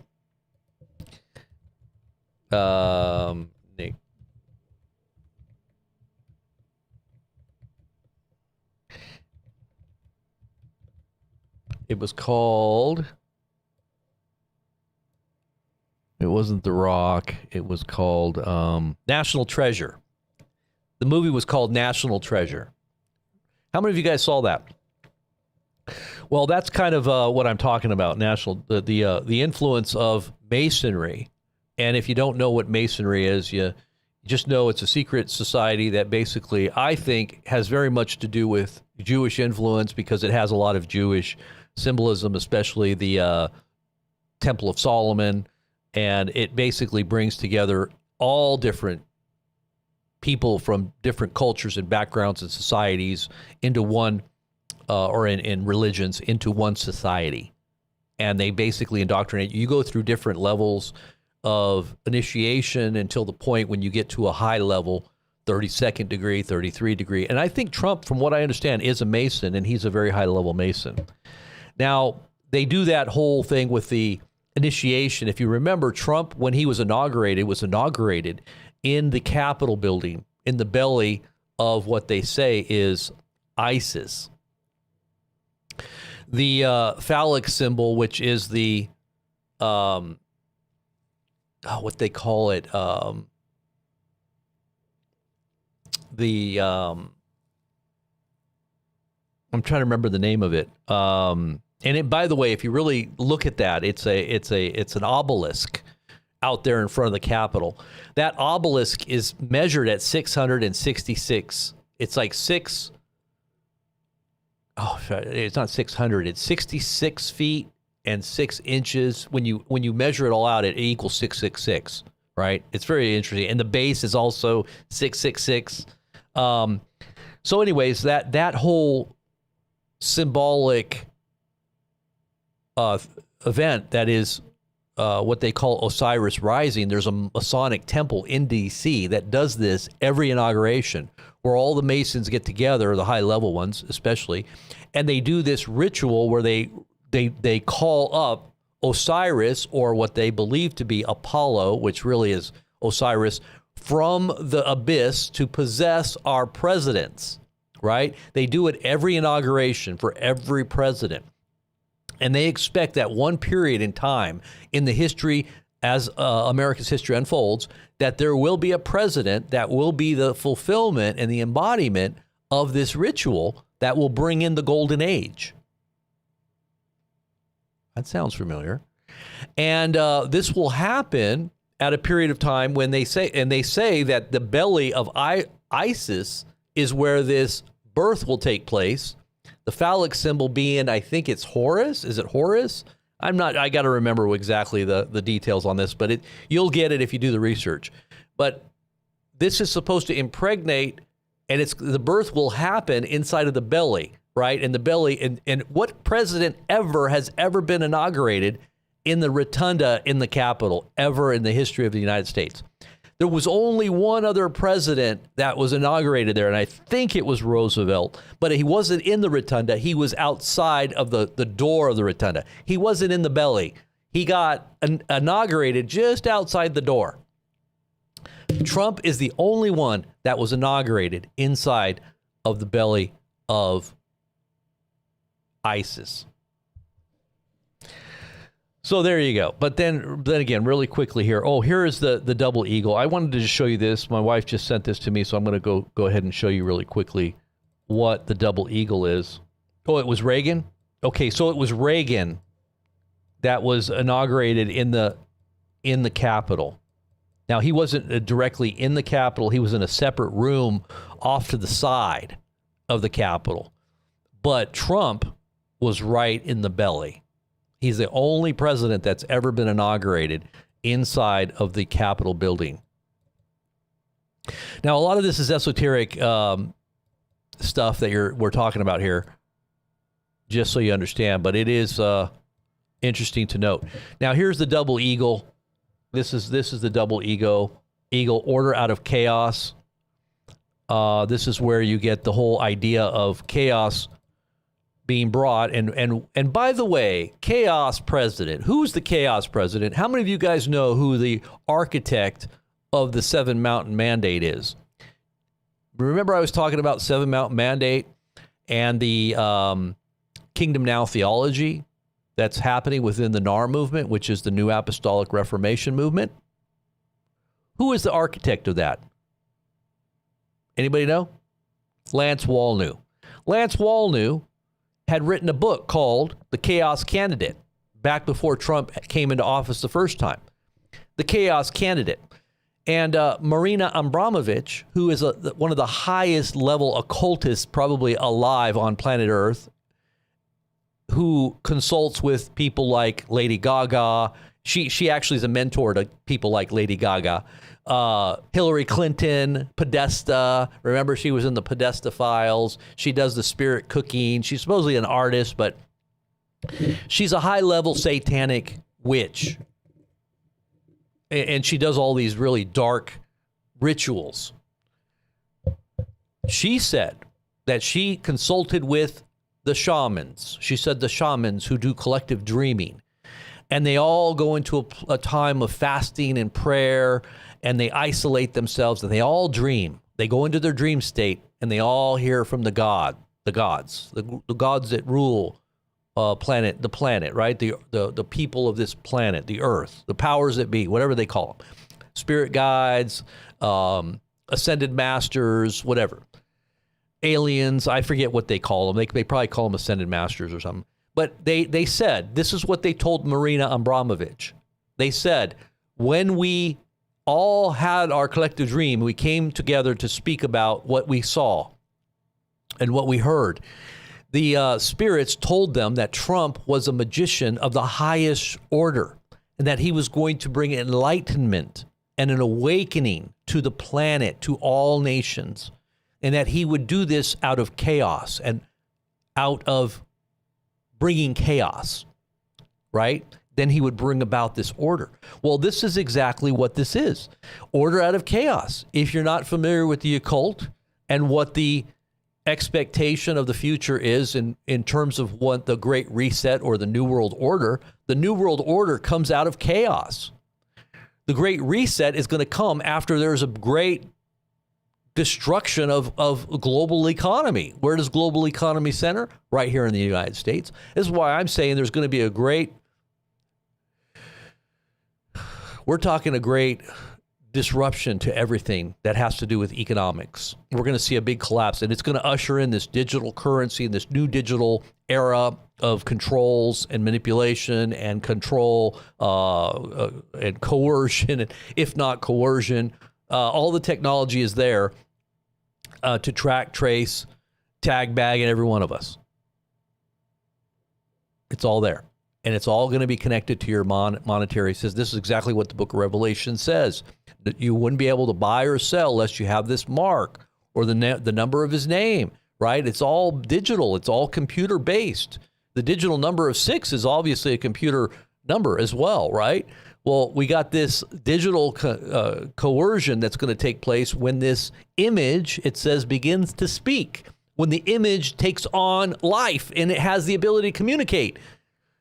Nick. It was called, it wasn't The Rock, it was called National Treasure. The movie was called National Treasure. How many of you guys saw that? Well, that's kind of what I'm talking about, the influence of Masonry. And if you don't know what Masonry is, you just know it's a secret society that basically, I think, has very much to do with Jewish influence because it has a lot of Jewish symbolism, especially the Temple of Solomon, and it basically brings together all different people from different cultures and backgrounds and societies into one, or in religions, into one society. And they basically indoctrinate you. You go through different levels of initiation until the point when you get to a high level, 32nd degree, 33 degree. And I think Trump, from what I understand, is a Mason, and he's a very high level Mason. Now, they do that whole thing with the initiation. If you remember, Trump, when he was inaugurated in the Capitol building, in the belly of what they say is ISIS. The phallic symbol, which is the, what they call it, I'm trying to remember the name of it. And it, by the way, if you really look at that, it's an obelisk out there in front of the Capitol. That obelisk is measured at 666. It's like it's not 600. It's 66 feet and 6 inches. When you measure it all out, it equals 666. Right? It's very interesting. And the base is also 666. So, anyways, that whole symbolic event that is what they call Osiris Rising. There's a Masonic temple in D.C. that does this every inauguration, where all the Masons get together, the high-level ones especially, and they do this ritual where they call up Osiris, or what they believe to be Apollo, which really is Osiris, from the abyss to possess our presidents, right? They do it every inauguration for every president. And they expect that one period in time in the history, as America's history unfolds, that there will be a president that will be the fulfillment and the embodiment of this ritual that will bring in the golden age. That sounds familiar. And this will happen at a period of time when they say that the belly of ISIS is where this birth will take place. The phallic symbol being, I think it's Horus. Is it Horus? I got to remember exactly the details on this, but you'll get it if you do the research. But this is supposed to impregnate, and the birth will happen inside of the belly, right? And the belly, and what president has ever been inaugurated in the rotunda in the Capitol ever in the history of the United States? There was only one other president that was inaugurated there, and I think it was Roosevelt, but he wasn't in the rotunda. He was outside of the door of the rotunda. He wasn't in the belly. He got inaugurated just outside the door. Trump is the only one that was inaugurated inside of the belly of ISIS. So there you go. But then again, really quickly here. Oh, here is the double eagle. I wanted to just show you this. My wife just sent this to me, so I'm going to go ahead and show you really quickly what the double eagle is. Oh, it was Reagan? Okay, so it was Reagan that was inaugurated in the Capitol. Now, he wasn't directly in the Capitol. He was in a separate room off to the side of the Capitol. But Trump was right in the belly. He's the only president that's ever been inaugurated inside of the Capitol building. Now, a lot of this is esoteric stuff that we're talking about here, just so you understand. But it is interesting to note. Now, here's the double eagle. This is the double eagle, order out of chaos. This is where you get the whole idea of chaos being brought. And by the way, chaos president. Who's the chaos president? How many of you guys know who the architect of the Seven Mountain Mandate is? Remember I was talking about Seven Mountain Mandate and the Kingdom Now theology that's happening within the NAR movement, which is the New Apostolic Reformation movement? Who is the architect of that? Anybody know? Lance Walnew. Lance Walnew had written a book called The Chaos Candidate back before Trump came into office the first time. The Chaos Candidate. And Marina Abramovich, who is one of the highest level occultists probably alive on planet Earth, who consults with people like Lady Gaga. She actually is a mentor to people like Lady Gaga. Hillary Clinton, Podesta. Remember, she was in the Podesta files. She does the spirit cooking. She's supposedly an artist, but she's a high-level satanic witch. And she does all these really dark rituals. She said that she consulted with the shamans. She said the shamans who do collective dreaming. And they all go into a time of fasting and prayer, and they isolate themselves, and they all dream. They go into their dream state, and they all hear from the gods that rule the planet, right? The people of this planet, the earth, the powers that be, whatever they call them. Spirit guides, ascended masters, whatever. Aliens, I forget what they call them. They probably call them ascended masters or something. But they said, this is what they told Marina Abramovich. They said, when we all had our collective dream, we came together to speak about what we saw and what we heard. The spirits told them that Trump was a magician of the highest order and that he was going to bring enlightenment and an awakening to the planet, to all nations, and that he would do this out of chaos and out of bringing chaos, right? Then he would bring about this order. Well, this is exactly what this is. Order out of chaos. If you're not familiar with the occult and what the expectation of the future is in terms of what the Great Reset or the New World Order comes out of chaos. The Great Reset is going to come after there's a great destruction of global economy. Where does global economy center? Right here in the United States. This is why I'm saying there's going to be a great disruption to everything that has to do with economics. We're going to see a big collapse, and it's going to usher in this digital currency and this new digital era of controls and manipulation and control and coercion, and if not coercion. All the technology is there to track, trace, tag, bag, and every one of us. It's all there. And it's all going to be connected to your monetary. It says this is exactly what the book of Revelation says, that you wouldn't be able to buy or sell unless you have this mark or the number of his name, right? It's all digital. It's all computer-based. The digital number of 6 is obviously a computer number as well, right? Well, we got this digital coercion that's going to take place when this image, it says, begins to speak. When the image takes on life and it has the ability to communicate.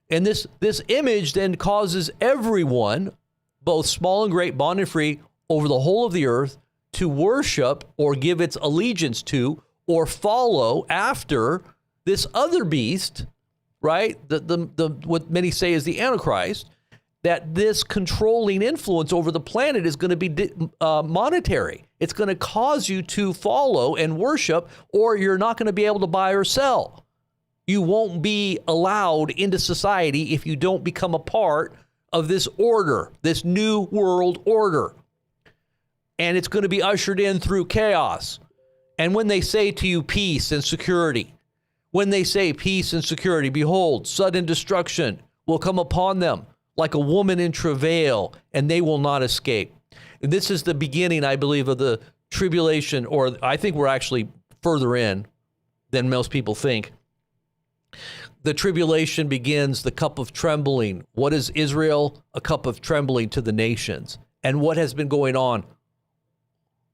And this image then causes everyone, both small and great, bond and free, over the whole of the earth, to worship or give its allegiance to or follow after this other beast, right? The what many say is the Antichrist. That this controlling influence over the planet is going to be monetary. It's going to cause you to follow and worship, or you're not going to be able to buy or sell. You won't be allowed into society if you don't become a part of this order, this new world order. and it's going to be ushered in through chaos. And when they say to you peace and security, when they say peace and security, behold, sudden destruction will come upon them like a woman in travail, and they will not escape. And this is the beginning, I believe, of the tribulation, or I think we're actually further in than most people think. The tribulation begins, the cup of trembling. What is Israel? A cup of trembling to the nations. And what has been going on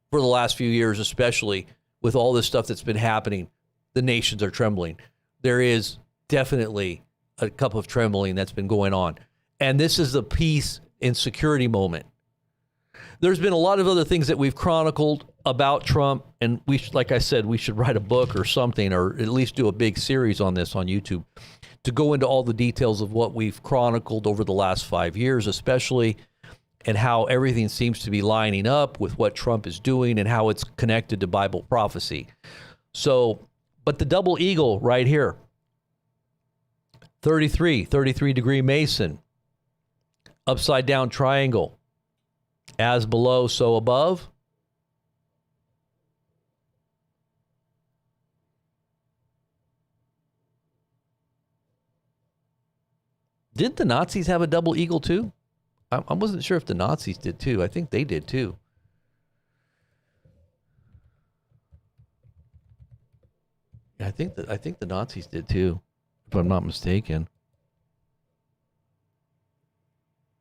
for the last few years, especially with all this stuff that's been happening, the nations are trembling. There is definitely a cup of trembling that's been going on. And this is the peace and security moment. There's been a lot of other things that we've chronicled about Trump, and like I said, we should write a book or something, or at least do a big series on this on YouTube to go into all the details of what we've chronicled over the last 5 years, especially, and how everything seems to be lining up with what Trump is doing and how it's connected to Bible prophecy. So, but the double eagle right here, 33-degree Mason, upside down triangle, as below, so above. Did the Nazis have a double eagle too? I wasn't sure if the Nazis did too. I think they did too. Yeah, I think the Nazis did too, if I'm not mistaken.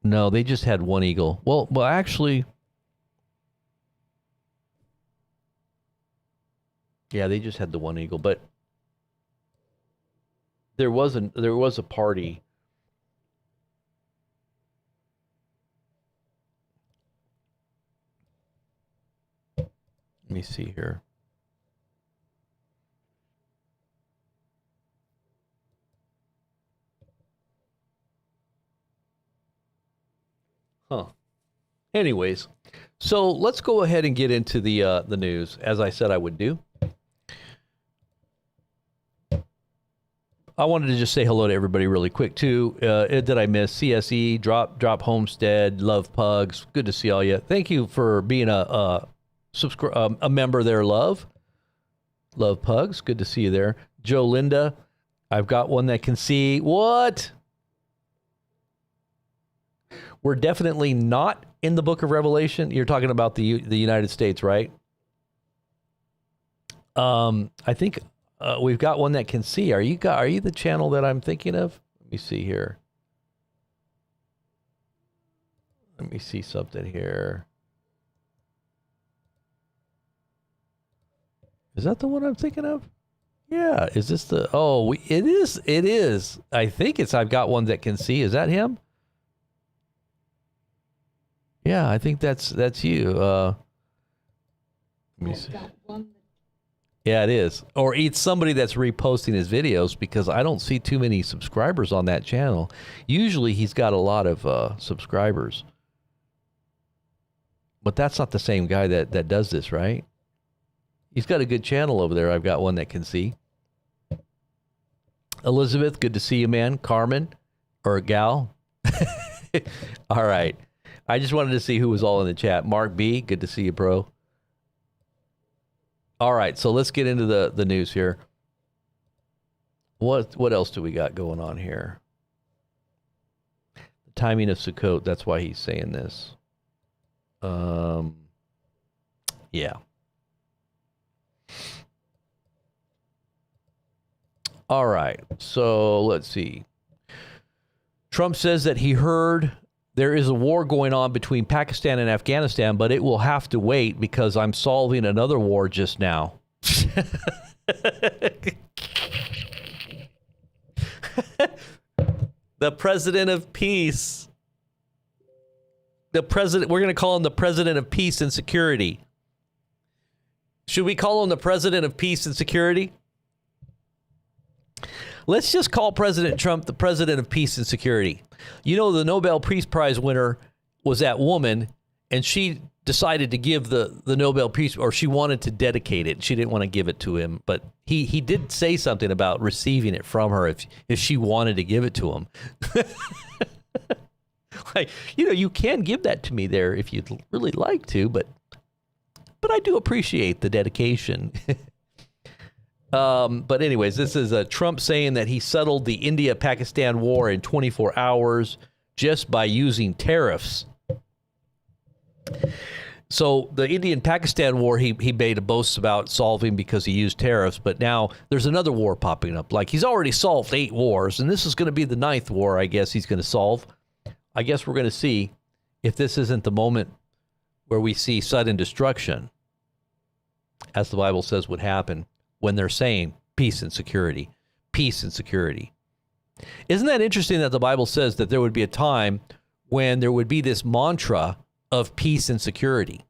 No, they just had one eagle. Well, actually, yeah, they just had the one eagle. But there was a party. Let me see here. Huh. Anyways, so let's go ahead and get into the news, as I said I would do. I wanted to just say hello to everybody really quick too. Did I miss CSE, Drop Homestead, Love Pugs? Good to see all you. Thank you for being a member there, Love Pugs. Good to see you there. Joe Linda, I've got one that can see what. We're definitely not in the book of Revelation. You're talking about the United States, right? I think we've got one that can see. Are you the channel that I'm thinking of? Let me see here. Let me see something here. Is that the one I'm thinking of? Yeah. Is this the? Oh, it is. It is. I think it's. I've got one that can see. Is that him? Yeah, I think that's you. Let me see. Yeah, it is. Or it's somebody that's reposting his videos, because I don't see too many subscribers on that channel. Usually he's got a lot of subscribers. But that's not the same guy that does this, right? He's got a good channel over there. I've got one that can see. Elizabeth, good to see you, man. Carmen, or gal. All right. I just wanted to see who was all in the chat. Mark B, good to see you, bro. All right, so let's get into the news here. What else do we got going on here? The timing of Sukkot, that's why he's saying this. Yeah. All right, so let's see. Trump says that he heard there is a war going on between Pakistan and Afghanistan, but it will have to wait because I'm solving another war just now. The president of peace. The president, we're going to call him the president of peace and security. Should we call him the president of peace and security? Let's just call President Trump the president of peace and security. You know, the Nobel Peace Prize winner was that woman, and she decided to give the Nobel Peace, or she wanted to dedicate it. She didn't want to give it to him, but he did say something about receiving it from her if she wanted to give it to him. Like, you know, you can give that to me there if you'd really like to, but but I do appreciate the dedication. But anyways, this is Trump saying that he settled the India-Pakistan war in 24 hours just by using tariffs. So the Indian-Pakistan war, he made a boast about solving because he used tariffs, but now there's another war popping up. Like, he's already solved 8 wars, and this is going to be the 9th war, I guess, he's going to solve. I guess we're going to see if this isn't the moment where we see sudden destruction, as the Bible says would happen when they're saying peace and security, peace and security. Isn't that interesting that the Bible says that there would be a time when there would be this mantra of peace and security,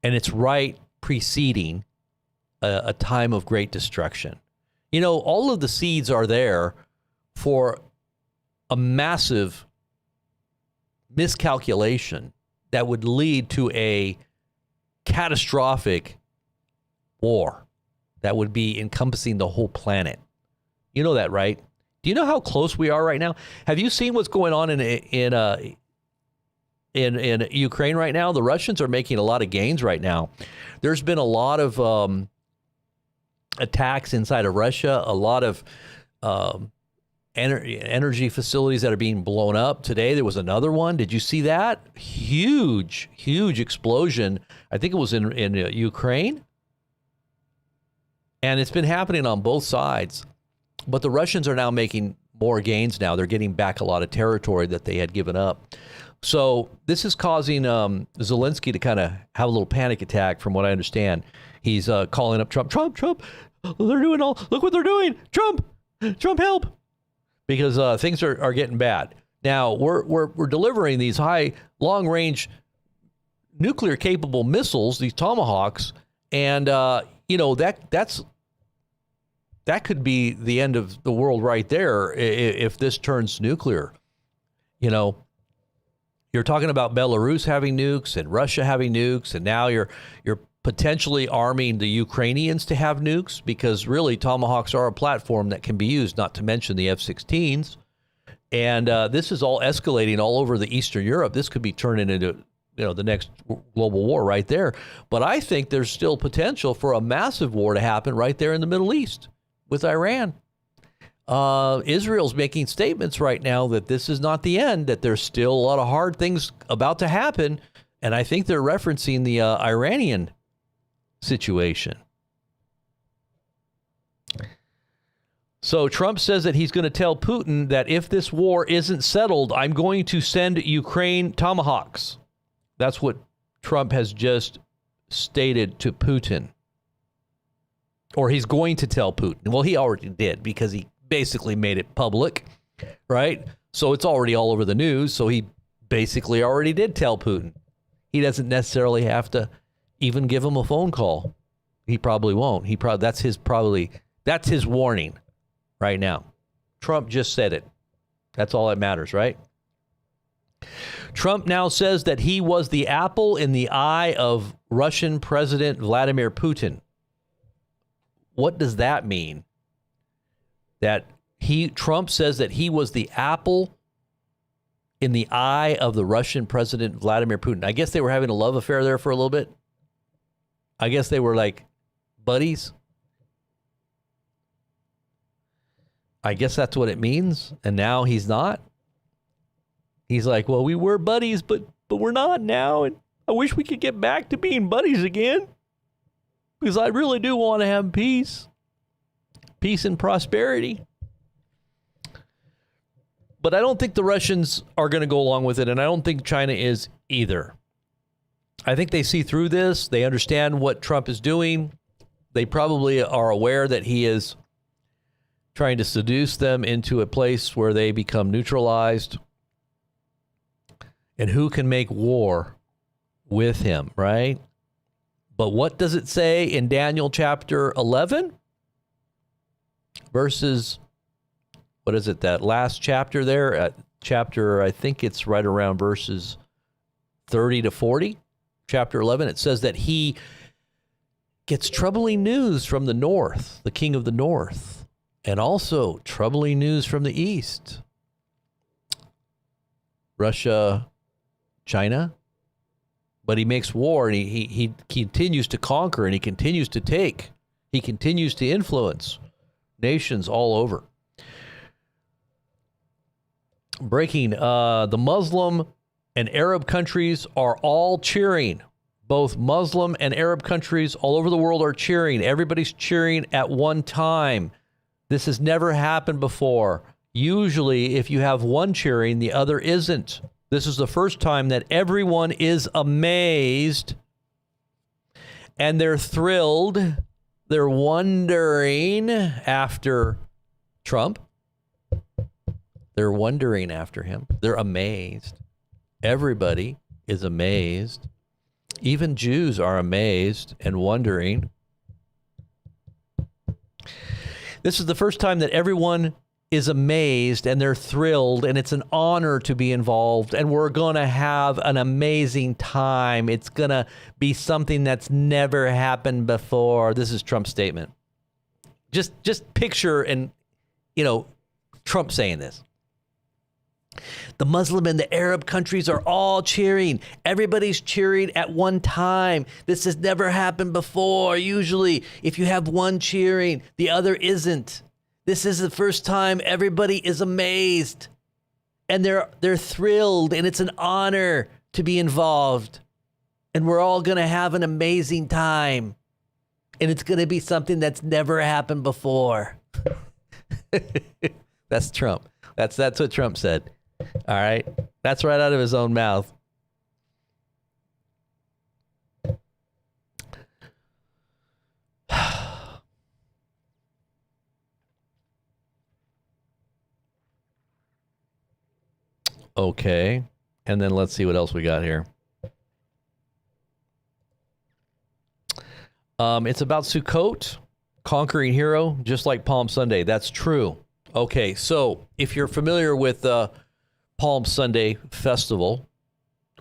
and it's right preceding a time of great destruction? You know, all of the seeds are there for a massive miscalculation that would lead to a catastrophic war that would be encompassing the whole planet. You know that, right? Do you know how close we are right now? Have you seen what's going on in Ukraine right now? The Russians are making a lot of gains right now. There's been a lot of attacks inside of Russia, a lot of energy facilities that are being blown up. Today there was another one. Did you see that? Huge explosion. I think it was in Ukraine. And it's been happening on both sides. But the Russians are now making more gains now. They're getting back a lot of territory that they had given up. So this is causing Zelensky to kind of have a little panic attack, from what I understand. He's calling up Trump, they're doing look what they're doing. Trump, help. Because things are getting bad. Now, we're delivering these high, long-range, nuclear-capable missiles, these Tomahawks, and, that could be the end of the world right there if this turns nuclear. You know, you're talking about Belarus having nukes and Russia having nukes, and now you're potentially arming the Ukrainians to have nukes, because really Tomahawks are a platform that can be used, not to mention the F-16s. And this is all escalating all over the Eastern Europe. This could be turning into, the next global war right there. But I think there's still potential for a massive war to happen right there in the Middle East with Iran. Israel's making statements right now that this is not the end, that there's still a lot of hard things about to happen. And I think they're referencing the Iranian situation. So Trump says that he's going to tell Putin that if this war isn't settled, I'm going to send Ukraine Tomahawks. That's what Trump has just stated to Putin. Or he's going to tell Putin. Well, he already did, because he basically made it public, right? So it's already all over the news. So he basically already did tell Putin. He doesn't necessarily have to even give him a phone call. He probably won't. That's his warning right now. Trump just said it. That's all that matters, right? Trump now says that he was the apple in the eye of Russian President Vladimir Putin. What does that mean? Trump says that he was the apple in the eye of the Russian President Vladimir Putin. I guess they were having a love affair there for a little bit. I guess they were like buddies. I guess that's what it means. And now he's not. He's like, well, we were buddies, but we're not now. And I wish we could get back to being buddies again, because I really do want to have peace and prosperity. But I don't think the Russians are going to go along with it, and I don't think China is either. I think they see through this. They understand what Trump is doing. They probably are aware that he is trying to seduce them into a place where they become neutralized. And who can make war with him, right? But what does it say in Daniel chapter 11? Verses, what is it, that last chapter there? I think it's right around verses 30 to 40. Chapter 11, it says that he gets troubling news from the north, the king of the north, and also troubling news from the east. Russia, China, But he makes war, and he continues to conquer, and he continues to take. He continues to influence nations all over. Breaking, the Muslim and Arab countries are all cheering. Both Muslim and Arab countries all over the world are cheering. Everybody's cheering at one time. This has never happened before. Usually, if you have one cheering, the other isn't. This is the first time that everyone is amazed and they're thrilled. They're wondering after Trump. They're wondering after him. They're amazed. Everybody is amazed. Even Jews are amazed and wondering. This is the first time that everyone is amazed and they're thrilled, and it's an honor to be involved, and we're going to have an amazing time. It's going to be something that's never happened before. This is Trump's statement. Just picture Trump saying this. The Muslim and the Arab countries are all cheering. Everybody's cheering at one time. This has never happened before. Usually, if you have one cheering, the other isn't. This is the first time everybody is amazed. And they're thrilled, and it's an honor to be involved. And we're all going to have an amazing time. And it's going to be something that's never happened before. That's Trump. That's what Trump said. All right. That's right out of his own mouth. Okay. And then let's see what else we got here. It's about Sukkot, conquering hero, just like Palm Sunday. That's true. Okay, so if you're familiar with the Palm Sunday festival,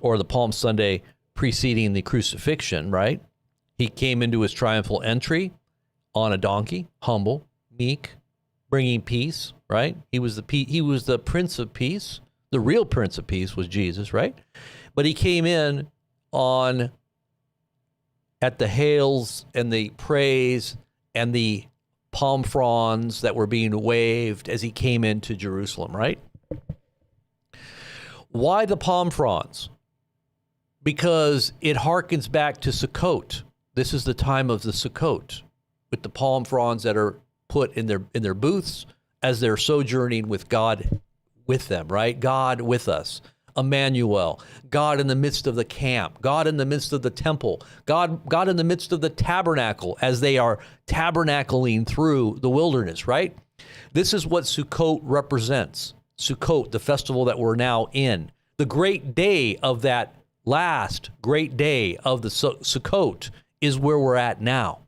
or the Palm Sunday preceding the crucifixion, right? He came into his triumphal entry on a donkey, humble, meek, bringing peace, right? He was the Prince of Peace. The real Prince of Peace was Jesus, right? But he came in at the hails and the praise and the palm fronds that were being waved as he came into Jerusalem, right? Why the palm fronds? Because it harkens back to Sukkot. This is the time of the Sukkot, with the palm fronds that are put in their booths as they're sojourning with God with them, right? God with us. Emmanuel, God in the midst of the camp, God in the midst of the temple, God in the midst of the tabernacle as they are tabernacling through the wilderness, right? This is what Sukkot represents. Sukkot, the festival that we're now in. The great day of that last great day of the Sukkot is where we're at now.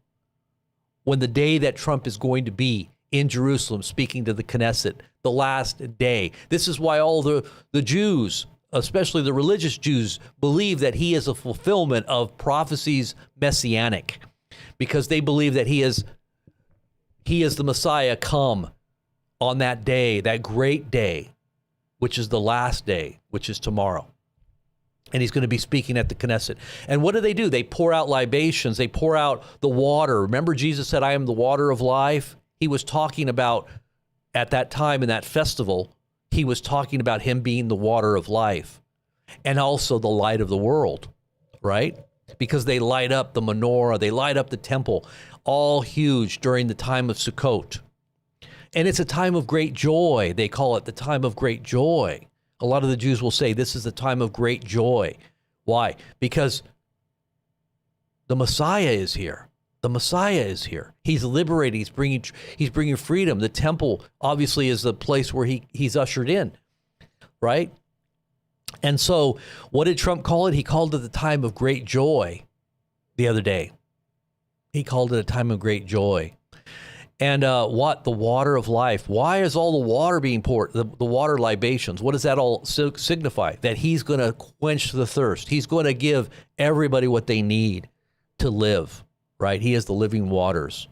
When the day that Trump is going to be in Jerusalem speaking to the Knesset, the last day. This is why all the Jews, especially the religious Jews, believe that he is a fulfillment of prophecies messianic, because they believe that he is the Messiah come on that day, that great day, which is the last day, which is tomorrow. And he's going to be speaking at the Knesset. And what do? They pour out libations. They pour out the water. Remember, Jesus said, I am the water of life. He was talking about, at that time in that festival, he was talking about him being the water of life and also the light of the world, right? Because they light up the menorah, they light up the temple, all huge during the time of Sukkot. And it's a time of great joy. They call it the time of great joy. A lot of the Jews will say this is the time of great joy. Why? Because the Messiah is here. The Messiah is here. He's liberating. He's bringing freedom. The temple obviously is the place where he's ushered in, right? And so, what did Trump call it? He called it the time of great joy the other day. He called it a time of great joy. And what? The water of life. Why is all the water being poured? The water libations. What does that all signify? That he's going to quench the thirst. He's going to give everybody what they need to live. Right? He is the living waters.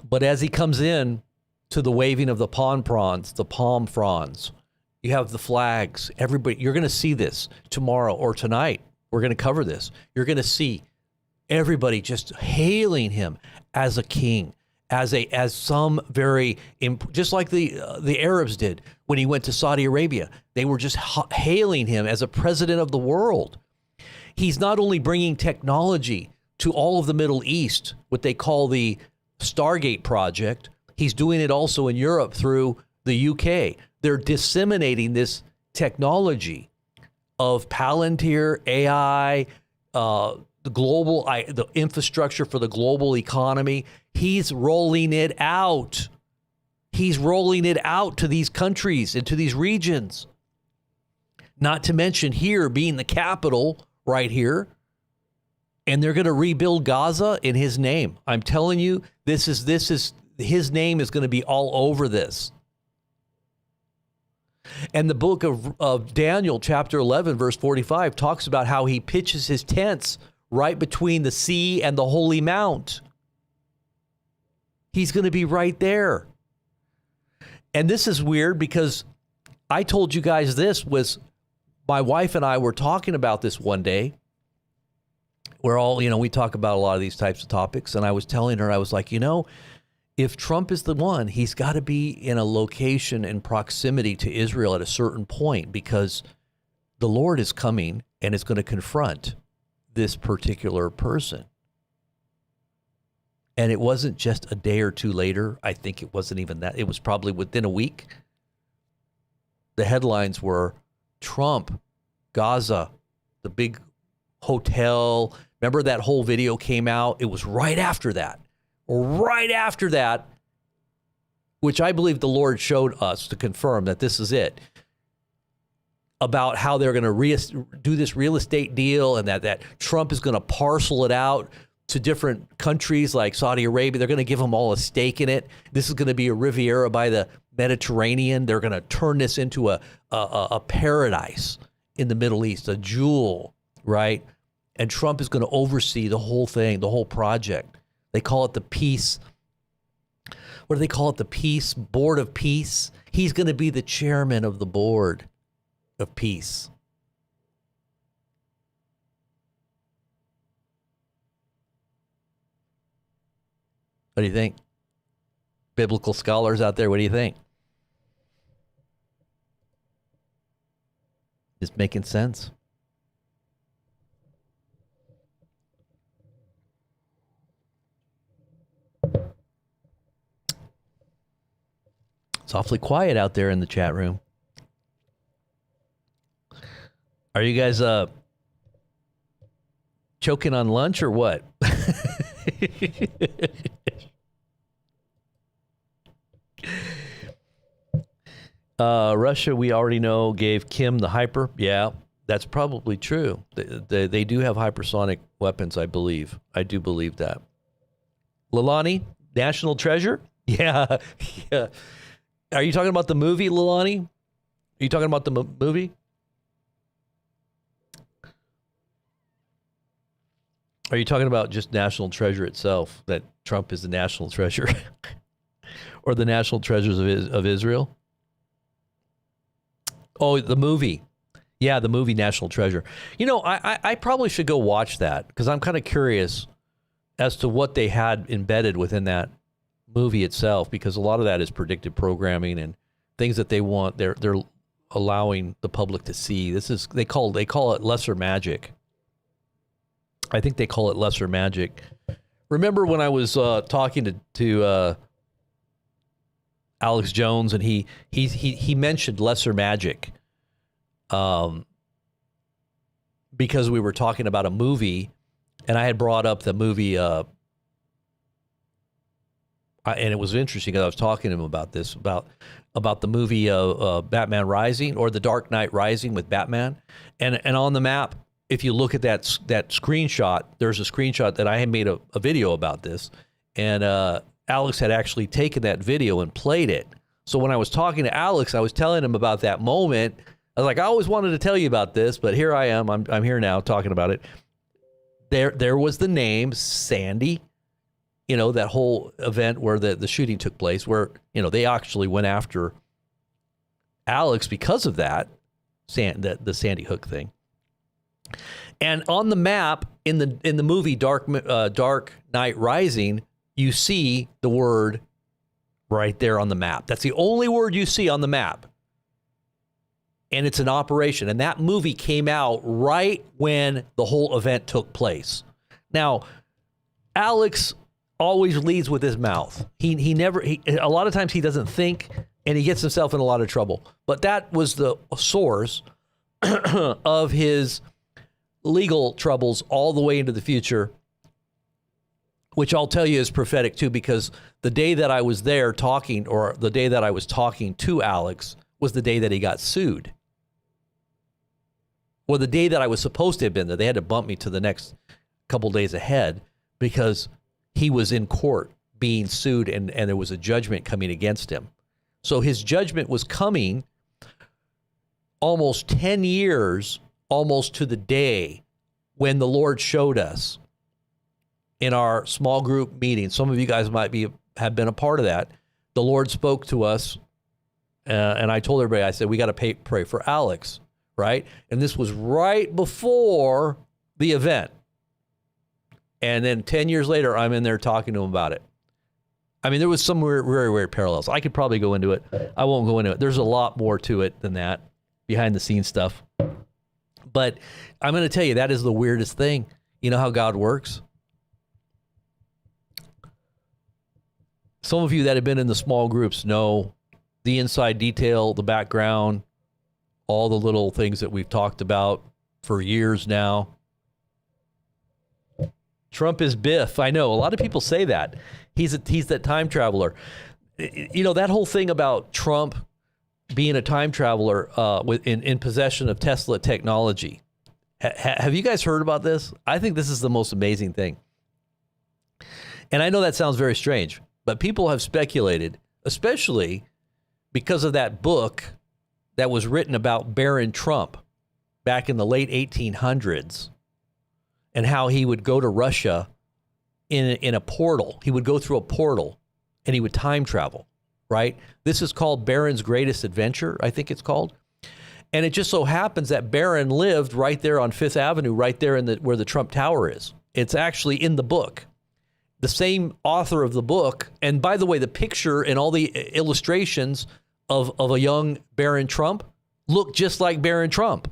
But as he comes in, to the waving of the palm fronds. You have the flags. Everybody, you're going to see this tomorrow or tonight. We're going to cover this. You're going to see everybody just hailing him as a king, as some very, just like the Arabs did when he went to Saudi Arabia. They were just hailing him as a president of the world. He's not only bringing technology to all of the Middle East, what they call the Stargate project, he's doing it also in Europe through the UK. They're disseminating this technology of Palantir, AI, the infrastructure for the global economy. He's rolling it out. He's rolling it out to these countries and to these regions. Not to mention here being the capital right here. And they're going to rebuild Gaza in his name. I'm telling you, this is his name is going to be all over this. And the book of Daniel, chapter 11, verse 45, talks about how he pitches his tents right between the sea and the holy mount. He's going to be right there. And this is weird because I told you guys this was, my wife and I were talking about this one day. We're all, we talk about a lot of these types of topics. And I was telling her, I was like, if Trump is the one, he's got to be in a location in proximity to Israel at a certain point, because the Lord is coming and is going to confront this particular person. And it wasn't just a day or two later. I think it wasn't even that. It was probably within a week. The headlines were Trump, Gaza, the big hotel. Remember that whole video came out? It was right after that. Right after that, which I believe the Lord showed us to confirm that this is it, about how they're going to do this real estate deal, and that Trump is going to parcel it out to different countries like Saudi Arabia. They're going to give them all a stake in it. This is going to be a Riviera by the Mediterranean. They're going to turn this into a paradise in the Middle East, a jewel, right? And Trump is going to oversee the whole thing, the whole project. They call it the peace. What do they call it? The peace, board of peace. He's going to be the chairman of the board of peace. What do you think? Biblical scholars out there, what do you think? Is making sense? It's awfully quiet out there in the chat room. Are you guys choking on lunch or what? Russia, we already know, gave Kim the hyper. Yeah, that's probably true. They do have hypersonic weapons, I believe. I do believe that. Lalani, national treasure? Yeah, yeah. Are you talking about the movie, Lalani? Are you talking about the movie? Are you talking about just national treasure itself, that Trump is the national treasure? Or the national treasures of Israel? Oh, the movie. Yeah, the movie National Treasure. I probably should go watch that, because I'm kind of curious as to what they had embedded within that movie itself, because a lot of that is predictive programming and things that they want. They're allowing the public to see. They call it lesser magic. I think they call it lesser magic. Remember when I was talking to Alex Jones, and he mentioned lesser magic, because we were talking about a movie, and I had brought up the movie, and it was interesting because I was talking to him about this, about the movie Batman Rising, or The Dark Knight Rising with Batman, and on the map, if you look at that screenshot, there's a screenshot that I had made a video about this, and Alex had actually taken that video and played it. So when I was talking to Alex, I was telling him about that moment. I was like, I always wanted to tell you about this, but here I am. I'm here now talking about it. There was the name Sandy that whole event where the shooting took place, where, they actually went after Alex because of that, the Sandy Hook thing. And on the map in the movie Dark Knight Rising, you see the word right there on the map. That's the only word you see on the map. And it's an operation. And that movie came out right when the whole event took place. Now, Alex always leads with his mouth. He never, a lot of times he doesn't think, and he gets himself in a lot of trouble. But that was the source of his legal troubles all the way into the future, which I'll tell you is prophetic too, because the day that I was there talking, or the day that I was talking to Alex, was the day that he got sued. Well, the day that I was supposed to have been there, they had to bump me to the next couple days ahead because he was in court being sued, and there was a judgment coming against him. So his judgment was coming almost 10 years, almost to the day, when the Lord showed us in our small group meeting. Some of you guys might have been a part of that. The Lord spoke to us, and I told everybody, I said, we got to pray for Alex, right? And this was right before the event. And then 10 years later, I'm in there talking to him about it. I mean, there was some very weird parallels. I could probably go into it. I won't go into it. There's a lot more to it than that, behind the scenes stuff. But I'm going to tell you, that is the weirdest thing. You know how God works? Some of you that have been in the small groups know the inside detail, the background, all the little things that we've talked about for years now. Trump is Biff. I know a lot of people say that. He's that time traveler. That whole thing about Trump being a time traveler in possession of Tesla technology. Have you guys heard about this? I think this is the most amazing thing. And I know that sounds very strange, but people have speculated, especially because of that book that was written about Baron Trump back in the late 1800s, and how he would go to Russia in a portal. He would go through a portal and he would time travel, right? This is called Baron's Greatest Adventure, I think it's called. And it just so happens that Baron lived right there on Fifth Avenue, right there where the Trump Tower is. It's actually in the book. The same author of the book, and by the way, the picture and all the illustrations of a young Baron Trump look just like Baron Trump.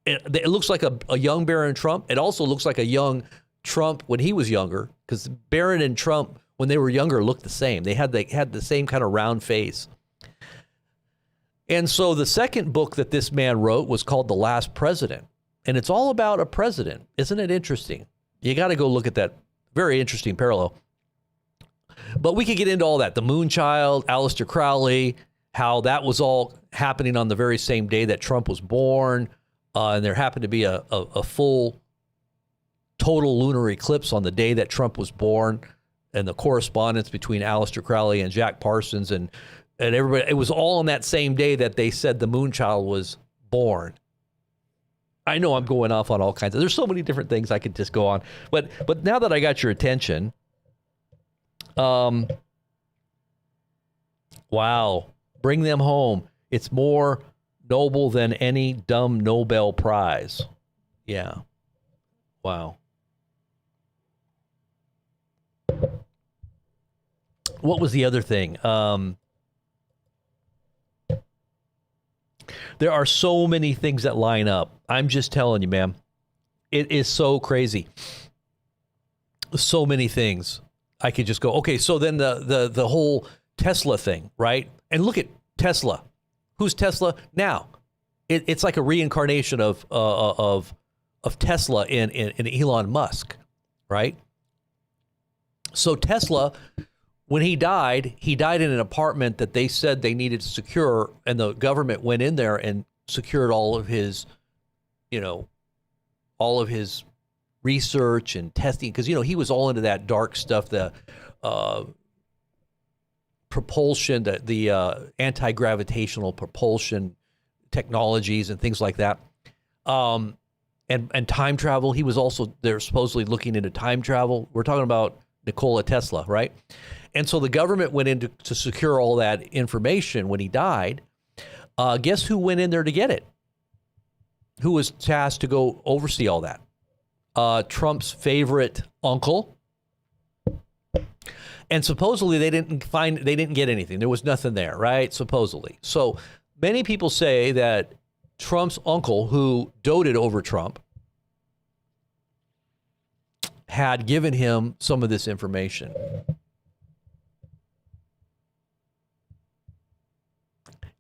It looks like a young Baron Trump. It also looks like a young Trump when he was younger, because Baron and Trump, when they were younger, looked the same. They had the same kind of round face. And so the second book that this man wrote was called The Last President. And it's all about a president. Isn't it interesting? You got to go look at that. Very interesting parallel. But we could get into all that. The Moonchild, Aleister Crowley, how that was all happening on the very same day that Trump was born. And there happened to be a full total lunar eclipse on the day that Trump was born, and the correspondence between Aleister Crowley and Jack Parsons and everybody. It was all on that same day that they said the Moonchild was born. I know I'm going off on all kinds of, there's so many different things I could just go on. But now that I got your attention, wow, bring them home. It's more noble than any dumb Nobel Prize. Yeah. Wow. What was the other thing? There are so many things that line up. I'm just telling you, man. It is so crazy. So many things. I could just go, okay, so then the whole Tesla thing, right? And look at Tesla. Who's Tesla now? It's like a reincarnation of Tesla in Elon Musk, right? So Tesla, when he died in an apartment that they said they needed to secure, and the government went in there and secured all of his research and testing, because he was all into that dark stuff, the propulsion, the anti-gravitational propulsion technologies and things like that, and time travel. He was also there supposedly looking into time travel. We're talking about Nikola Tesla, right? And so the government went in to secure all that information when he died. Guess who went in there to get it? Who was tasked to go oversee all that? Trump's favorite uncle. And supposedly they didn't get anything. There was nothing there, right? Supposedly. So many people say that Trump's uncle, who doted over Trump, had given him some of this information.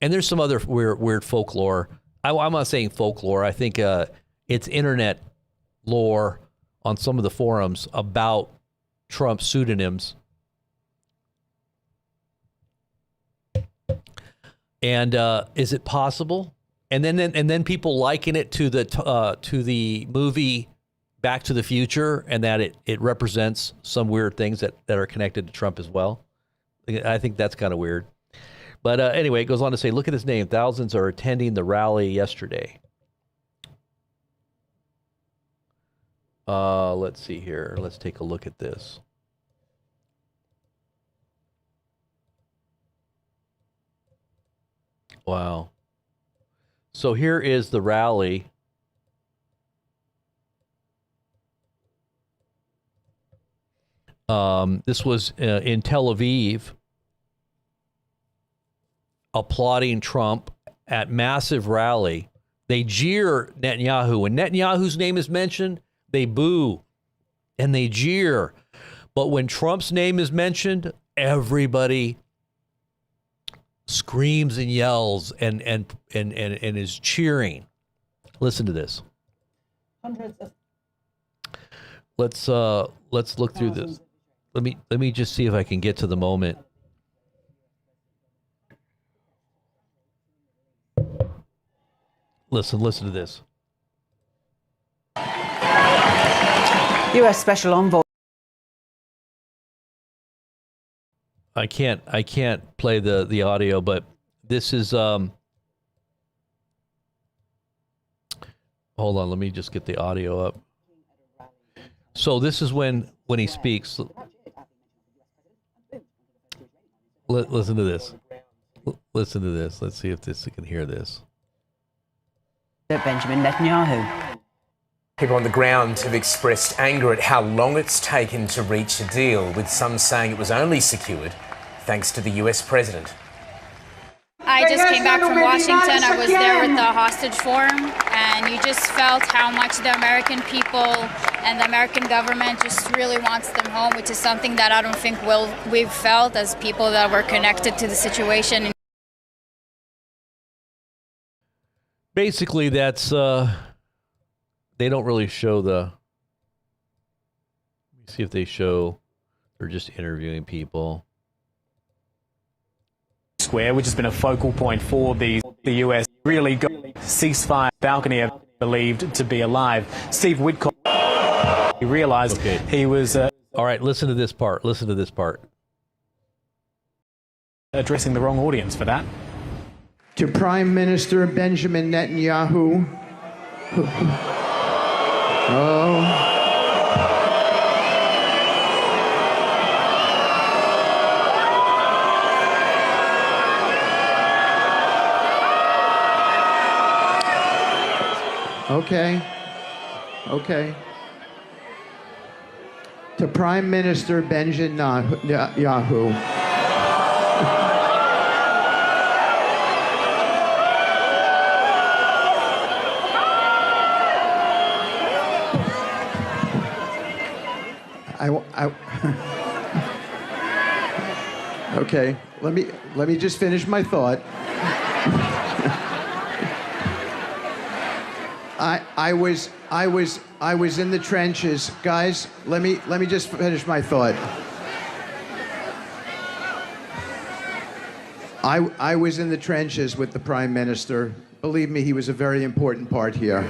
And there's some other weird folklore. I'm not saying folklore. I think it's internet lore on some of the forums about Trump's pseudonyms. And is it possible? And then people liken it to the movie Back to the Future, and that it represents some weird things that are connected to Trump as well. I think that's kind of weird. But anyway, it goes on to say, look at his name. Thousands are attending the rally yesterday. Let's see here. Let's take a look at this. Wow. So here is the rally. This was in Tel Aviv, applauding Trump at massive rally. They jeer Netanyahu. When Netanyahu's name is mentioned, they boo and they jeer. But when Trump's name is mentioned, everybody screams and yells and is cheering. Listen to this. Let's look through this. Let me just see if I can get to the moment. Listen to this. U.S. Special Envoy. I can't play the audio, but this is hold on, let me just get the audio up. So this is when he speaks. Listen to this. Listen to this. Let's see if you can hear this. Benjamin Netanyahu. People on the ground have expressed anger at how long it's taken to reach a deal, with some saying it was only secured thanks to the US president. I just came back from Washington. I was there with the hostage forum, and you just felt how much the American people and the American government just really wants them home, which is something that I don't think we've felt as people that were connected to the situation. Basically, that's they don't really show the. Let me see if they show. They're just interviewing people. Square, which has been a focal point for the US, really got ceasefire balcony of believed to be alive. Steve Witkoff, he realized he was all right, listen to this part. Listen to this part. Addressing the wrong audience for that. To Prime Minister Benjamin Netanyahu. Oh. Okay. To Prime Minister Benjamin Netanyahu. Okay, let me just finish my thought. I was in the trenches, guys. Let me just finish my thought. I was in the trenches with the Prime Minister. Believe me, he was a very important part here.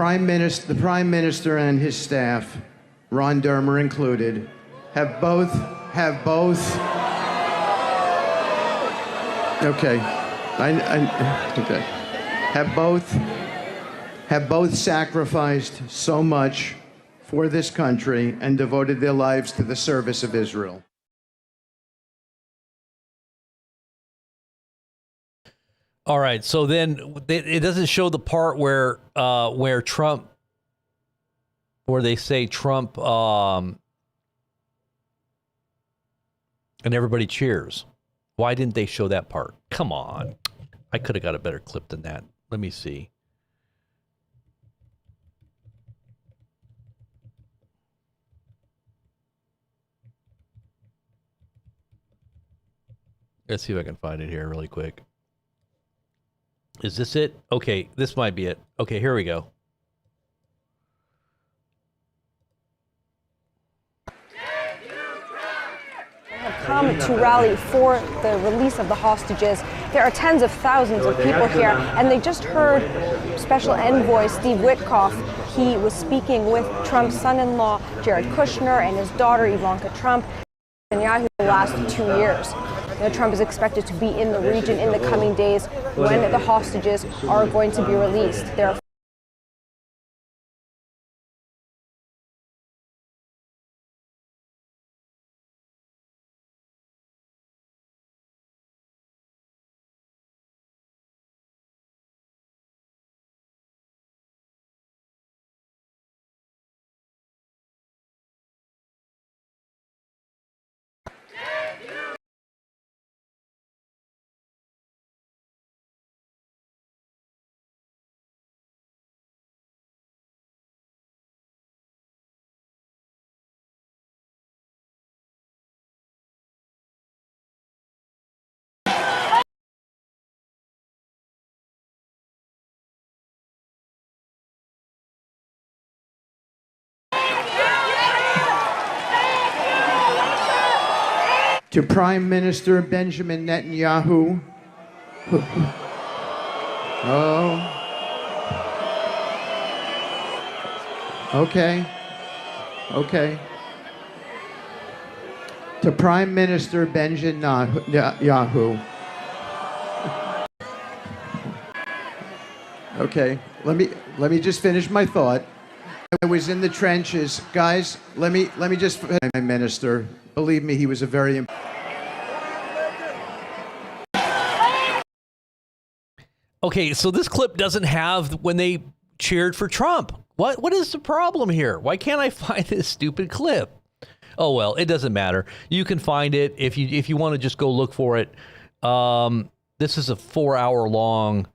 The Prime Minister and his staff, Ron Dermer included, have both. Okay. Okay. Have both sacrificed so much for this country and devoted their lives to the service of Israel. All right, so then it doesn't show the part where Trump, where they say Trump, and everybody cheers. Why didn't they show that part? Come on, I could have got a better clip than that. Let me see. Let's see if I can find it here really quick. Is this it? Okay, this might be it. Okay, here we go. Have come to rally for the release of the hostages. There are tens of thousands of people here, and they just heard Special Envoy Steve Witkoff. He was speaking with Trump's son-in-law, Jared Kushner, and his daughter, Ivanka Trump, Netanyahu the last 2 years. Trump is expected to be in the region in the coming days when the hostages are going to be released. There are To Prime Minister Benjamin Netanyahu. Oh. Okay. Okay. To Prime Minister Benjamin Netanyahu. Okay. Let me just finish my thought. I was in the trenches, guys. Let me just. Prime Minister, believe me, he was a very. Okay, so this clip doesn't have when they cheered for Trump. What is the problem here? Why can't I find this stupid clip? Oh well, it doesn't matter. You can find it if you want to just go look for it. This is a 4-hour long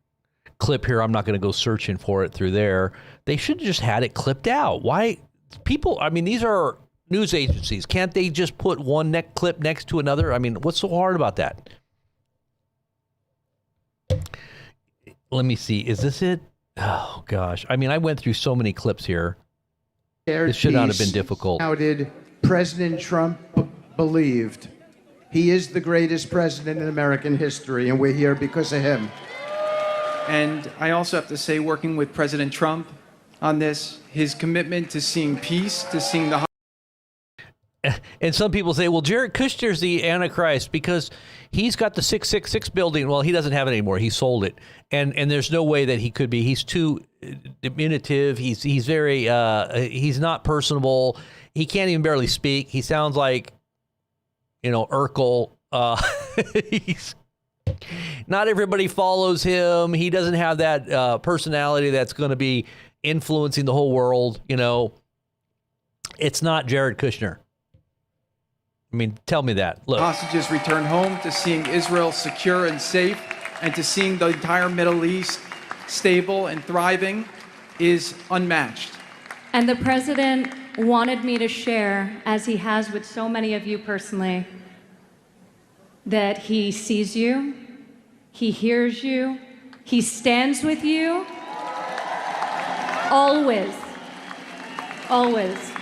clip here. I'm not going to go searching for it through there. They should have just had it clipped out. Why people? I mean, these are news agencies. Can't they just put one clip next to another? I mean, what's so hard about that? Let me see. Is this it? Oh, gosh. I mean, I went through so many clips here. This should not have been difficult. How did President Trump believed he is the greatest president in American history, and we're here because of him. And I also have to say, working with President Trump on this, his commitment to seeing peace, to seeing the... And some people say, well, Jared Kushner's the Antichrist because he's got the 666 building. Well, he doesn't have it anymore. He sold it. And there's no way that he could be. He's too diminutive. He's very, he's not personable. He can't even barely speak. He sounds like, Urkel. Not everybody follows him. He doesn't have that personality that's going to be influencing the whole world. It's not Jared Kushner. I mean, tell me that. Look. Hostages return home, to seeing Israel secure and safe, and to seeing the entire Middle East stable and thriving is unmatched. And the president wanted me to share, as he has with so many of you personally, that he sees you, he hears you, he stands with you, always, always.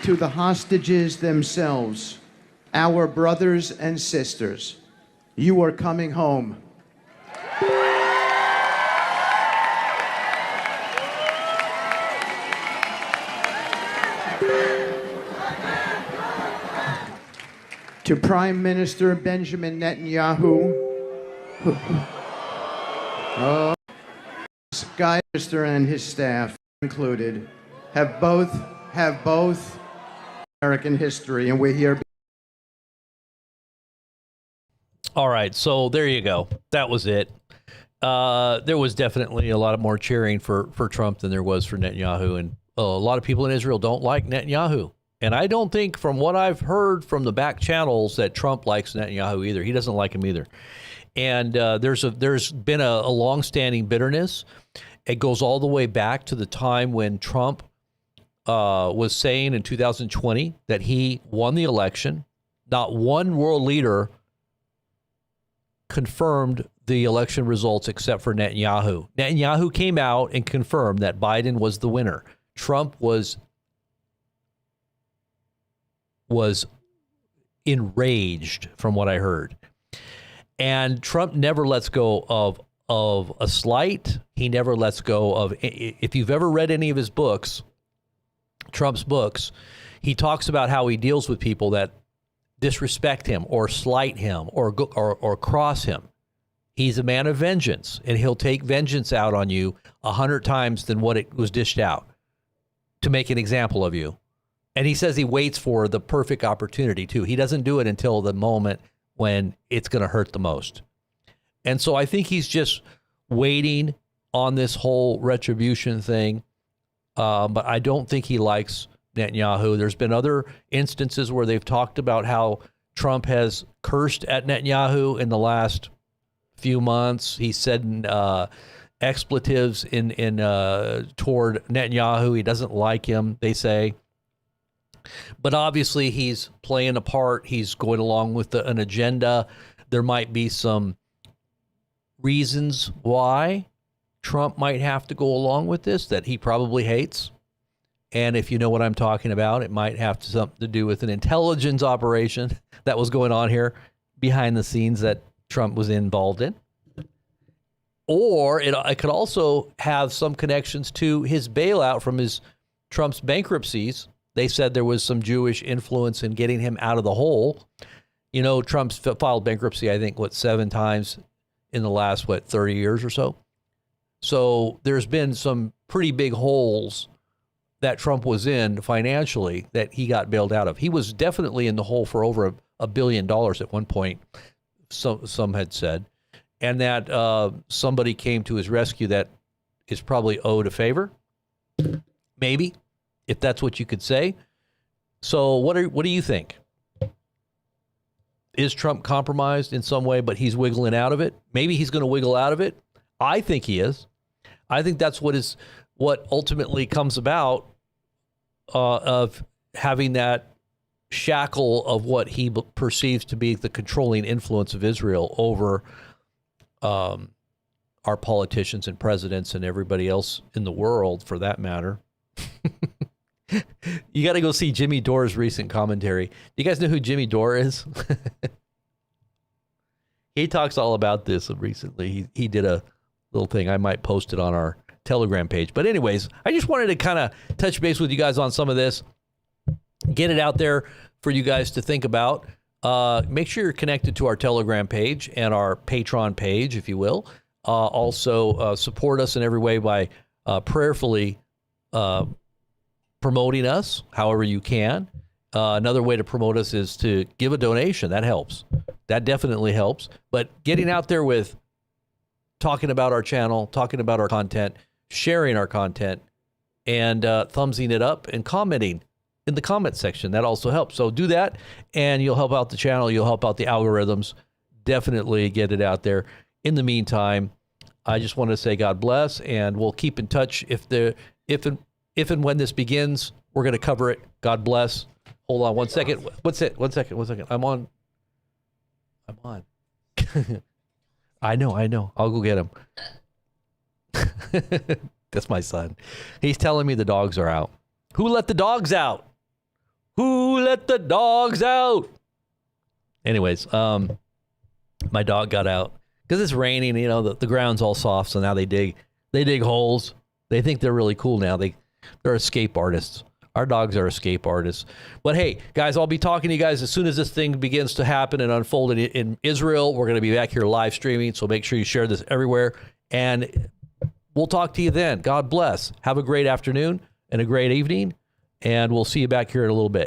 To the hostages themselves, our brothers and sisters, you are coming home. To Prime Minister Benjamin Netanyahu, This guy, Mr. and his staff included, have both American history, and we're here. All right, so there you go. That was it. There was definitely a lot more cheering for Trump than there was for Netanyahu, and a lot of people in Israel don't like Netanyahu. And I don't think, from what I've heard from the back channels, that Trump likes Netanyahu either. He doesn't like him either. And there's been a long-standing bitterness. It goes all the way back to the time when Trump was saying in 2020 that he won the election. Not one world leader confirmed the election results except for Netanyahu. Netanyahu came out and confirmed that Biden was the winner. Trump was enraged, from what I heard. And Trump never lets go of a slight. He never lets go of, if you've ever read any of his books, Trump's books, he talks about how he deals with people that disrespect him or slight him or cross him. He's a man of vengeance, and he'll take vengeance out on you 100 times than what it was dished out to make an example of you. And he says he waits for the perfect opportunity too. He doesn't do it until the moment when it's going to hurt the most. And so I think he's just waiting on this whole retribution thing. But I don't think he likes Netanyahu. There's been other instances where they've talked about how Trump has cursed at Netanyahu in the last few months. He said expletives toward Netanyahu. He doesn't like him, they say. But obviously he's playing a part. He's going along with an agenda. There might be some reasons why Trump might have to go along with this that he probably hates. And if you know what I'm talking about, it might have something to do with an intelligence operation that was going on here behind the scenes that Trump was involved in. Or it could also have some connections to his bailout from Trump's bankruptcies. They said there was some Jewish influence in getting him out of the hole. You know, Trump's filed bankruptcy, I think, 7 times in the last, 30 years or so. So there's been some pretty big holes that Trump was in financially that he got bailed out of. He was definitely in the hole for over $1 billion at one point, some had said, and that somebody came to his rescue that is probably owed a favor, maybe, if that's what you could say. So what do you think? Is Trump compromised in some way, but he's wiggling out of it? Maybe he's going to wiggle out of it. I think he is. I think that's what ultimately comes about of having that shackle of what he perceives to be the controlling influence of Israel over our politicians and presidents and everybody else in the world, for that matter. You got to go see Jimmy Dore's recent commentary. Do you guys know who Jimmy Dore is? He talks all about this recently. He did a little thing. I might post it on our Telegram page. But anyways, I just wanted to kind of touch base with you guys on some of this, get it out there for you guys to think about. Make sure you're connected to our Telegram page and our Patreon page, if you will. Also, support us in every way by prayerfully promoting us however you can. Another way to promote us is to give a donation. That helps. That definitely helps. But getting out there with talking about our channel, talking about our content, sharing our content, and thumbsing it up and commenting in the comment section. That also helps. So do that, and you'll help out the channel. You'll help out the algorithms. Definitely get it out there. In the meantime, I just want to say God bless, and we'll keep in touch. If and when this begins, we're going to cover it. God bless. Hold on 1 second. What's it? 1 second. 1 second. I'm on. I know. I'll go get him. That's my son. He's telling me the dogs are out. Who let the dogs out? Who let the dogs out? Anyways, my dog got out because it's raining. You know, the ground's all soft, so now they dig holes. They think they're really cool now. They're escape artists. Our dogs are escape artists. But hey, guys, I'll be talking to you guys as soon as this thing begins to happen and unfold in Israel. We're going to be back here live streaming, so make sure you share this everywhere. And we'll talk to you then. God bless. Have a great afternoon and a great evening. And we'll see you back here in a little bit.